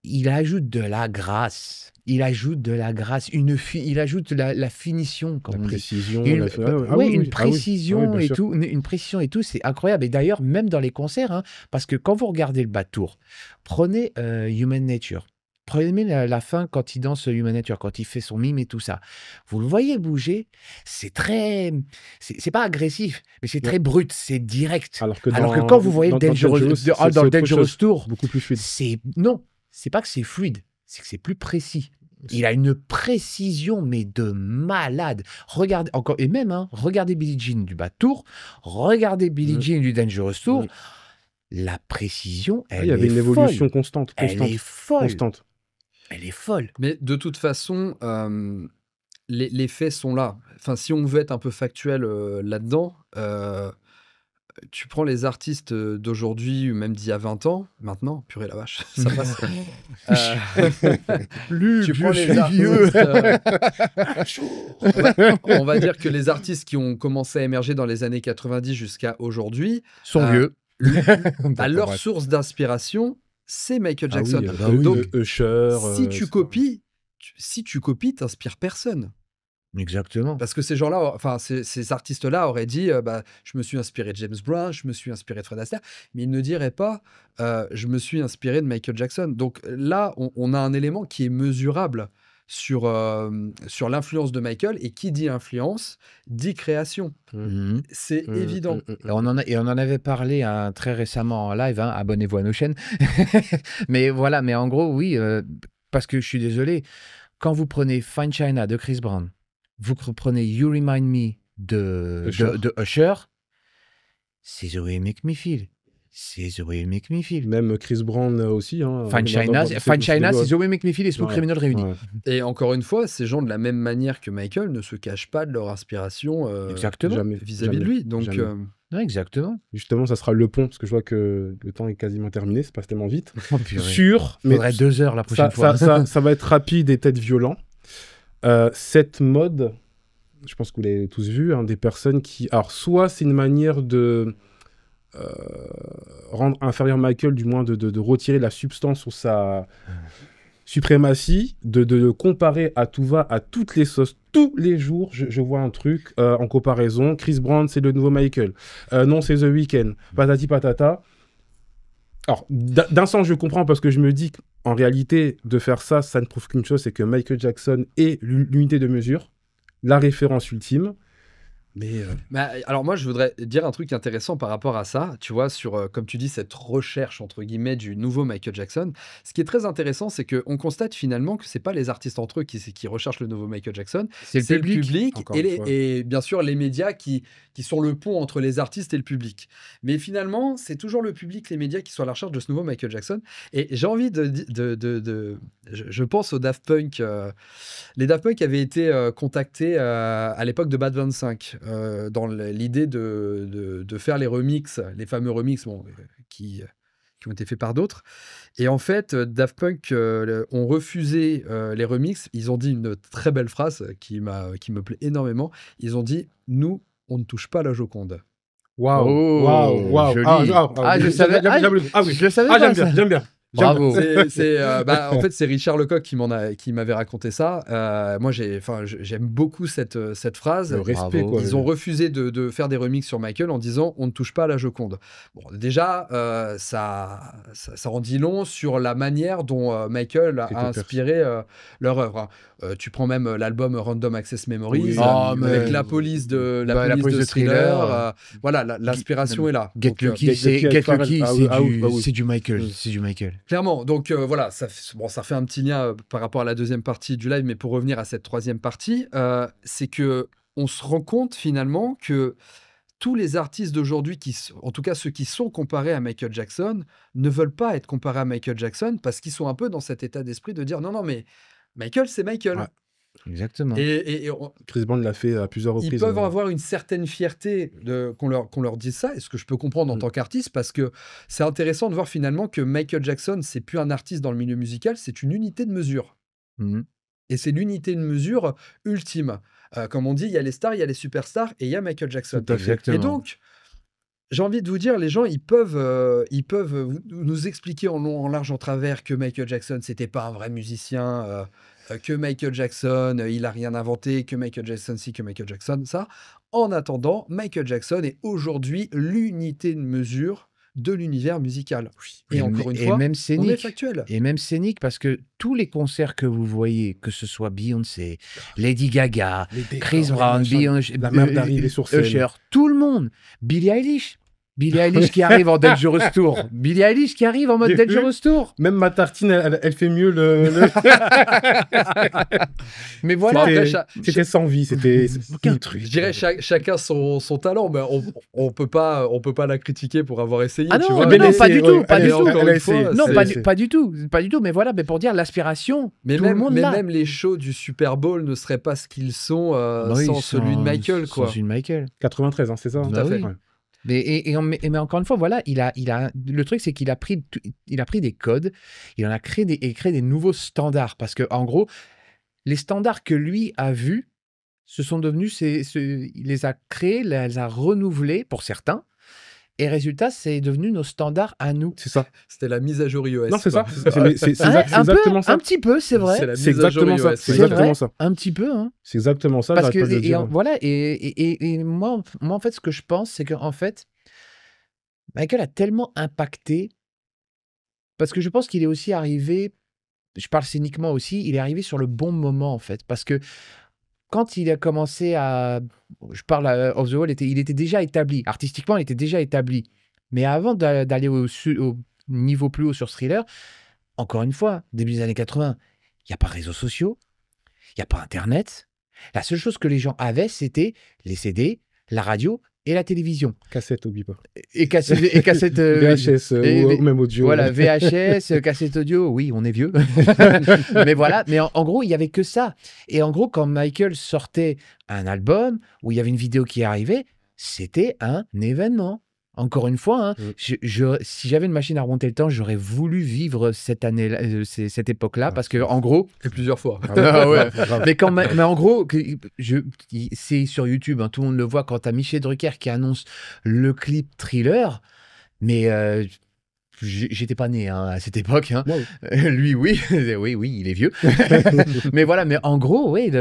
il ajoute de la grâce. Il ajoute de la grâce, il ajoute la finition, comme La on dit. précision, Une, la... Ah ouais, ouais, oui, une oui. Ah oui. Ah oui, précision bien et sûr. tout, une précision et tout, c'est incroyable. Et d'ailleurs, même dans les concerts, hein, parce que quand vous regardez le bas de tour, prenez Human Nature. Prenez la fin quand il danse Human Nature, quand il fait son mime et tout ça. Vous le voyez bouger, c'est très... C'est pas agressif, mais c'est Ouais. très brut, c'est direct. Alors que Alors que quand vous voyez dans le Dangerous, Dangerous, c'est dans le autre Dangerous chose. Tour, Beaucoup plus fluide. non, c'est pas que c'est fluide, c'est que c'est plus précis. Il a une précision, mais de malade. Regardez, encore, et même, hein, regardez Billie Jean du bas de tour, regardez Billie Mm. Jean du Dangerous Tour. Mm. La précision, Ah, il elle y avait est une évolution folle. constante. Elle est folle. Constante. Elle est folle. Mais de toute façon, les faits sont là. Enfin, si on veut être un peu factuel là-dedans, tu prends les artistes d'aujourd'hui, ou même d'il y a 20 ans, maintenant, purée la vache, ça passe. Tu prends les artistes. On va dire que les artistes qui ont commencé à émerger dans les années 90 jusqu'à aujourd'hui, Sont vieux. à leur source d'inspiration, c'est Michael Ah oui, Jackson. bah oui. Donc, Usher. si tu copies, t'inspires personne. Exactement. Parce que ces gens-là, enfin, ces artistes-là auraient dit je me suis inspiré de James Brown, je me suis inspiré de Fred Astaire, mais ils ne diraient pas je me suis inspiré de Michael Jackson. Donc là, on a un élément qui est mesurable sur l'influence de Michael, et qui dit influence dit création. Mhm. C'est évident. Et on en avait parlé très récemment en live, hein, abonnez-vous à nos chaînes. Mais voilà, mais en gros, oui, parce que je suis désolé, quand vous prenez Fine China de Chris Brown, vous prenez You Remind Me de Usher, c'est The Way You Make Me Feel. C'est The Way You Make Me Feel. Même Chris Brown aussi. Hein, Fine China, c'est The Way You Make Me Feel et Smooth Ouais, Criminal réunis. ouais. Et encore une fois, ces gens, de la même manière que Michael, ne se cachent pas de leur inspiration Exactement. Jamais. vis-à-vis de jamais, lui. Donc, jamais. Ouais, exactement. Justement, ça sera le pont, parce que je vois que le temps est quasiment terminé, ça passe tellement vite. Oh, purée. Sur, mais Faudrait 2 heures la prochaine fois. ça va être rapide et peut-être violent. Cette mode, je pense que vous l'avez tous vu, hein, des personnes qui... Alors, soit c'est une manière de rendre inférieur Michael, du moins de retirer la substance sur sa suprématie, de le comparer à tout va, à toutes les sauces. Tous les jours, je vois un truc en comparaison. Chris Brown, c'est le nouveau Michael. Non, c'est The Weeknd. Patati patata. Alors, d'un sens, je comprends, parce que je me dis qu'en réalité, de faire ça, ça ne prouve qu'une chose, c'est que Michael Jackson est l'unité de mesure, la référence ultime. Mais alors moi, je voudrais dire un truc intéressant par rapport à ça, tu vois, sur, comme tu dis, cette recherche, entre guillemets, du nouveau Michael Jackson. Ce qui est très intéressant, c'est qu'on constate finalement que c'est pas les artistes entre eux qui recherchent le nouveau Michael Jackson, C'est le public. Encore et, une fois. et bien sûr les médias qui sont le pont entre les artistes et le public. Mais finalement, c'est toujours le public, les médias qui sont à la recherche de ce nouveau Michael Jackson. Et j'ai envie je pense aux Daft Punk. Les Daft Punk avaient été contactés à l'époque de Bad 25 dans l'idée de faire les remixes, les fameux remixes qui ont été faits par d'autres. Et en fait, Daft Punk ont refusé les remixes. Ils ont dit une très belle phrase qui me plaît énormément. Ils ont dit « Nous, on ne touche pas la Joconde ». waouh, Oh, waouh, joli. je savais. Je le savais pas, J'aime ça. bien, j'aime bien. Bravo. En fait, c'est Richard Lecoq qui m'avait raconté ça. Moi, j'aime beaucoup cette phrase. Le respect, Bravo. quoi. Ils ont refusé de faire des remixes sur Michael en disant on ne touche pas à la Joconde. Bon, déjà, ça en dit long sur la manière dont Michael a inspiré leur œuvre. Tu prends même l'album Random Access Memories Oui. avec la police de Thriller. Voilà, l'inspiration est là. Get Donc, Lucky, c'est Get Lucky, c'est du Michael. C'est du Michael. Clairement, donc voilà, ça fait un petit lien par rapport à la deuxième partie du live, mais pour revenir à cette troisième partie, c'est que on se rend compte finalement que tous les artistes d'aujourd'hui, en tout cas ceux qui sont comparés à Michael Jackson, ne veulent pas être comparés à Michael Jackson parce qu'ils sont un peu dans cet état d'esprit de dire non, mais Michael, c'est Michael. Ouais. Exactement. Et Chris Brown l'a fait à plusieurs ils reprises. peuvent avoir une certaine fierté qu'on leur dise ça, et ce que je peux comprendre en tant qu'artiste, parce que c'est intéressant de voir finalement que Michael Jackson, c'est plus un artiste dans le milieu musical, c'est une unité de mesure. Mhm. Et c'est l'unité de mesure ultime. Comme on dit, il y a les stars, il y a les superstars, et il y a Michael Jackson. Tout à fait. Exactement. Et donc, j'ai envie de vous dire, les gens, ils peuvent nous expliquer en long, en large, en travers que Michael Jackson, c'était pas un vrai musicien, que Michael Jackson, il a rien inventé, que Michael Jackson ci, que Michael Jackson ça. En attendant, Michael Jackson est aujourd'hui l'unité de mesure de l'univers musical. Et encore une fois, même on est scénique. factuel. Et même scénique, parce que tous les concerts que vous voyez, que ce soit Beyoncé, Lady Gaga, Les décors, Chris les Brown, machins, Beyoncé, la merde d'arriver sur scène. Usher, tout le monde. Billie Eilish. Billie Eilish qui arrive en Dangerous Tour. Billie Eilish qui arrive en mode J'ai vu. Dangerous Tour. Même ma tartine, elle fait mieux Mais voilà. Après, C'était sans vie, c'était aucun truc. je dirais chacun son talent, mais on peut pas la critiquer pour avoir essayé. Ah tu non, vois. mais non, elle pas a du essayé, tout, ouais, pas elle du a- tout. elle a essayé. Non, C'est- pas du tout, pas du tout. Mais voilà, mais pour dire l'aspiration, Mais tout le monde là. même les shows du Super Bowl ne seraient pas ce qu'ils sont Bah oui, sans celui de Michael, sans quoi. celui de Michael. 93, hein, c'est ça? Tout à fait. Ouais. Mais encore une fois, voilà, le truc, c'est qu'il a pris des codes, il en a créé des nouveaux standards. Parce que, en gros, les standards que lui a vus, ce sont devenus, il les a créés, les a renouvelés pour certains. Et résultat, c'est devenu nos standards à nous. C'est ça. C'était la mise à jour iOS. Non, c'est ça. quoi. C'est Ouais, exactement ça. un petit peu, c'est vrai. C'est la C'est mise à jour exactement ça. iOS. C'est C'est exactement vrai, ça. un petit peu, hein. C'est exactement ça. Parce j'arrête pas de le que, dire. voilà, et moi, en fait, ce que je pense, c'est qu'en fait, Michael a tellement impacté, parce que je pense qu'il est aussi arrivé, je parle scéniquement aussi, il est arrivé sur le bon moment, en fait. Parce que quand il a commencé à. Je parle Off the Wall, il était déjà établi. Artistiquement, il était déjà établi. Mais avant d'aller au niveau plus haut sur Thriller, encore une fois, début des années 80, il n'y a pas de réseaux sociaux, il n'y a pas Internet. La seule chose que les gens avaient, c'était les CD, la radio et la télévision. Cassette, oublie pas. Et cassette VHS ou même audio. voilà, VHS, cassette audio, oui, on est vieux. Mais voilà, mais en gros, il n'y avait que ça. Et en gros, quand Michael sortait un album où il y avait une vidéo qui arrivait, c'était un événement. Encore une fois, hein, si j'avais une machine à remonter le temps, j'aurais voulu vivre cette année, cette époque-là, parce que en gros, Et plusieurs fois. Ah ouais. Grave. mais en gros, c'est sur YouTube, hein, tout le monde le voit quand t'as Michel Drucker qui annonce le clip Thriller, mais j'étais pas né hein, à cette époque. Hein. Wow. Lui, oui, oui, il est vieux. Mais voilà, mais en gros, oui,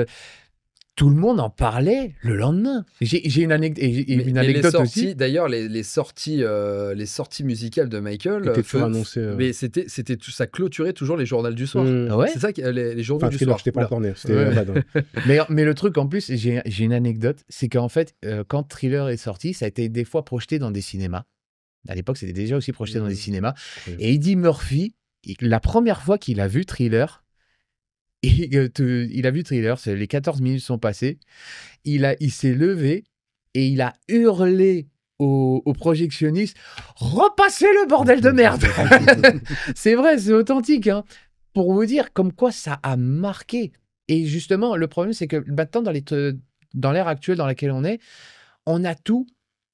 tout le monde en parlait le lendemain. J'ai une, une Mais les anecdote sorties, aussi. d'ailleurs, les sorties musicales de Michael, Était toujours annoncé. mais c'était ça clôturait toujours les journaux du soir. Ah ouais. C'est ça, les journaux Enfin, du Thriller, soir. j'étais pas Oula. encore né. C'était Ouais. bad, hein. Mais le truc en plus, j'ai une anecdote, c'est qu'en fait, quand Thriller est sorti, ça a été des fois projeté dans des cinémas. À l'époque, c'était déjà aussi projeté dans des cinémas. Oui. Et Eddie Murphy, la première fois qu'il a vu Thriller, il a vu Thriller, les 14 minutes sont passées, il s'est levé et il a hurlé au projectionniste « Repassez le bordel de merde !» C'est vrai, c'est authentique. Hein. Pour vous dire comme quoi ça a marqué. Et justement, le problème, c'est que maintenant, dans l'ère actuelle dans laquelle on a tout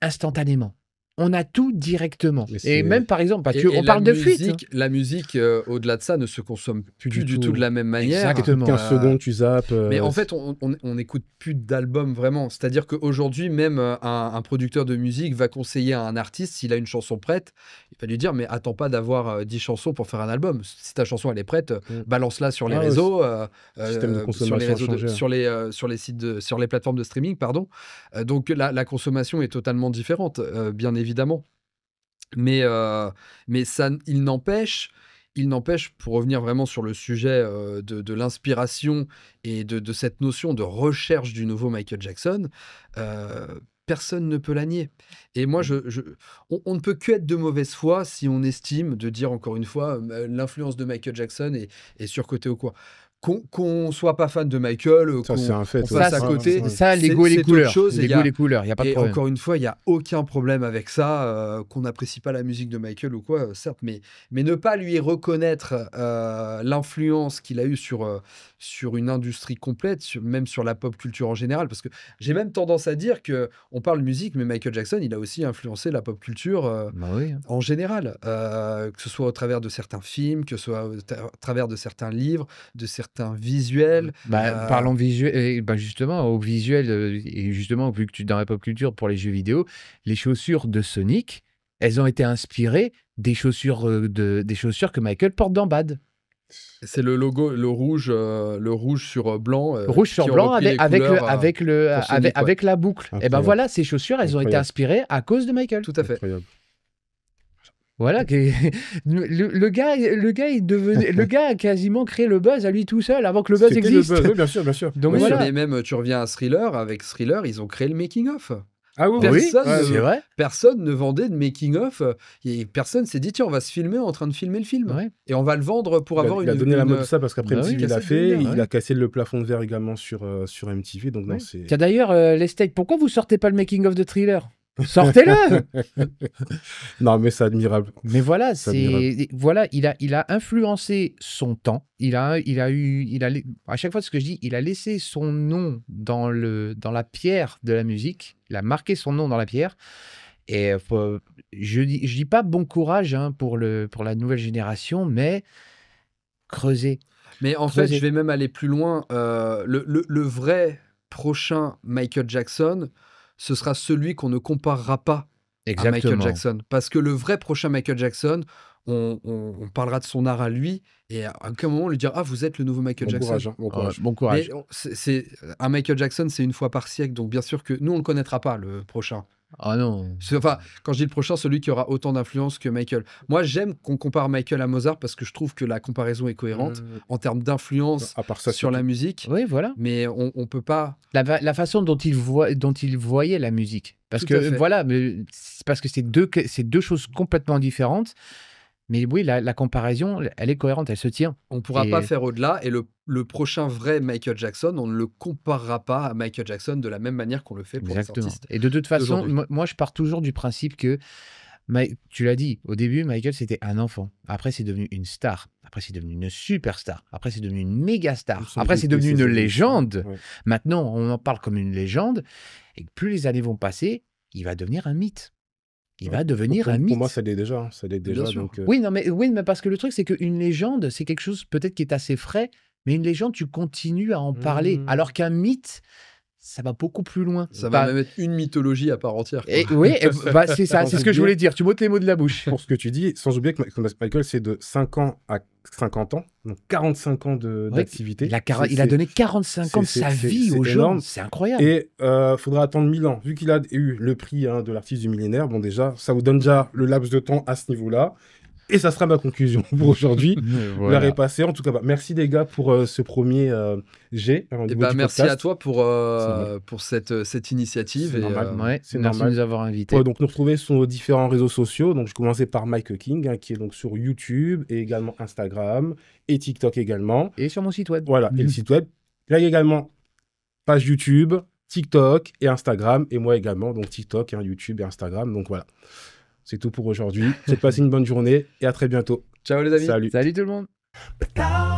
instantanément. On a tout directement. Mais Et c'est- même, par exemple, parce Et qu'on la parle de fuite. musique, la musique, au-delà de ça, ne se consomme plus du tout de la même manière. Exactement. 15 secondes, tu zappes. Mais en fait, on n'écoute plus d'albums vraiment. C'est-à-dire qu'aujourd'hui, même un producteur de musique va conseiller à un artiste, s'il a une chanson prête, il va lui dire, mais attends pas d'avoir 10 chansons pour faire un album. Si ta chanson, elle est prête, balance-la sur les Ah ouais, réseaux, système de consommation a changé, sur les sites sur les plateformes de streaming, pardon. Donc la consommation est totalement différente, bien évidemment. Mais ça, il n'empêche, pour revenir vraiment sur le sujet de l'inspiration et de cette notion de recherche du nouveau Michael Jackson, personne ne peut la nier. Et moi, on ne peut que être de mauvaise foi si on estime, de dire encore une fois, l'influence de Michael Jackson est surcotée ou quoi. Qu'on soit pas fan de Michael, Ça, c'est un fait. on passe à Ça, côté. Ça, les goûts et les c'est autre couleurs. chose, et Les il y goûts a- et les couleurs, il n'y a pas de Et problème. encore une fois, il n'y a aucun problème avec ça, qu'on n'apprécie pas la musique de Michael ou quoi, certes, mais ne pas lui reconnaître l'influence qu'il a eue sur une industrie complète, même sur la pop culture en général, parce que j'ai même tendance à dire qu'on parle musique, mais Michael Jackson, il a aussi influencé la pop culture Bah oui. en général, que ce soit au travers de certains films, que ce soit au travers de certains livres, de certains visuels. Bah, parlons visuel, et bah justement, au visuel, et justement, vu que tu es dans la pop culture pour les jeux vidéo, les chaussures de Sonic, elles ont été inspirées des chaussures que Michael porte dans Bad. C'est le logo, le rouge sur blanc. Rouge sur qui ont blanc repris les couleurs, pour Sonic, avec la boucle. Et ben Incroyable. voilà, ces chaussures, elles ont été Incroyable. inspirées à cause de Michael. Tout à fait. Incroyable. Voilà, le gars, le gars a quasiment créé le buzz à lui tout seul avant que le buzz C'était existe. le buzz, oui, bien sûr, bien sûr. Donc Oui, voilà. mais même, tu reviens à Thriller, avec Thriller, ils ont créé le making-of. Ah oui, Oui, Personne ne- c'est vrai. Personne ne vendait de making-of. Et personne s'est dit, tiens, on va se filmer en train de filmer le film. Ouais. Et on va le vendre pour avoir il a donné la mode de ça parce qu'après Bah oui, MTV l'a cassé fait, le délire, il a cassé le plafond de verre également sur MTV, donc non, Ouais. c'est... Tiens d'ailleurs, les steaks, pourquoi vous sortez pas le making-of de Thriller? Sortez-le. Non, mais c'est admirable. Mais voilà, C'est voilà, il a influencé son temps. À chaque fois ce que je dis, il a laissé son nom dans la pierre de la musique. Il a marqué son nom dans la pierre. Et je dis pas bon courage pour la nouvelle génération, mais creusez. Mais en fait, Vas-y. je vais même aller plus loin. Le vrai prochain Michael Jackson, ce sera celui qu'on ne comparera pas à Michael Jackson. Parce que le vrai prochain Michael Jackson, on parlera de son art à lui, et à aucun moment on lui dira « Ah, vous êtes le nouveau Michael Bon Jackson courage, hein, bon courage. Bon courage. Mais un Michael Jackson, c'est une fois par siècle, donc bien sûr que nous, on ne le connaîtra pas, le prochain. Ah non. Enfin, quand je dis le prochain, celui qui aura autant d'influence que Michael. Moi, j'aime qu'on compare Michael à Mozart parce que je trouve que la comparaison est cohérente en termes d'influence À part ça, sur c'est la tout. musique, Oui, voilà. mais on peut pas. La façon dont il voyait la musique. Parce Tout à que fait. voilà, c'est parce que c'est deux choses complètement différentes. Mais oui, la comparaison, elle est cohérente, elle se tient. On pourra Et- pas faire au-delà. Et le prochain vrai Michael Jackson, on ne le comparera pas à Michael Jackson de la même manière qu'on le fait pour les Exactement. artistes. Et de toute façon, d'aujourd'hui. moi, je pars toujours du principe que, tu l'as dit, au début, Michael, c'était un enfant. Après, c'est devenu une star. Après, c'est devenu une superstar. Après, c'est devenu une méga star. Sans Après, doute c'est que devenu c'est une devenu- légende. Ouais. Maintenant, on en parle comme une légende. Et plus les années vont passer, il va devenir un mythe. Il va devenir un mythe. Pour moi, ça l'est déjà. Ça l'est déjà. sûr. Donc, Oui, mais parce que le truc, c'est qu'une légende, c'est quelque chose peut-être qui est assez frais, mais une légende, tu continues à en parler. Mmh. Alors qu'un mythe, ça va beaucoup plus loin. Ça Bah, va même être une mythologie à part entière. quoi. oui, c'est ça, c'est ce que je oublier- voulais dire. Tu m'ôtes les mots de la bouche. pour ce que tu dis, sans oublier que Michael, c'est de 5 ans à 50 ans, donc 45 ans d'activité. Il a C'est- donné 45 ans de c'est- sa c'est- vie c'est aux gens. énorme. C'est incroyable. Et faudra attendre 1000 ans. Vu qu'il a eu le prix de l'artiste du millénaire, bon déjà, ça vous donne déjà le laps de temps à ce niveau-là. Et ça sera ma conclusion pour aujourd'hui. Voilà. L'heure est passée. En tout cas, merci les gars pour ce premier jet. au Et niveau bah, du merci podcast. à toi pour cette initiative. C'est et, normal. Ouais, C'est merci normal. de nous avoir invités. Ouais, donc nous retrouver sur nos différents réseaux sociaux. Donc je commençais par Mike King, qui est donc sur YouTube et également Instagram et TikTok également. Et sur mon site web. Voilà, et le site web. Là, il y a également page YouTube, TikTok et Instagram. Et moi également, donc TikTok, YouTube et Instagram. Donc voilà, c'est tout pour aujourd'hui. Passez une bonne journée et à très bientôt. Ciao les amis. Salut. Salut tout le monde. But thou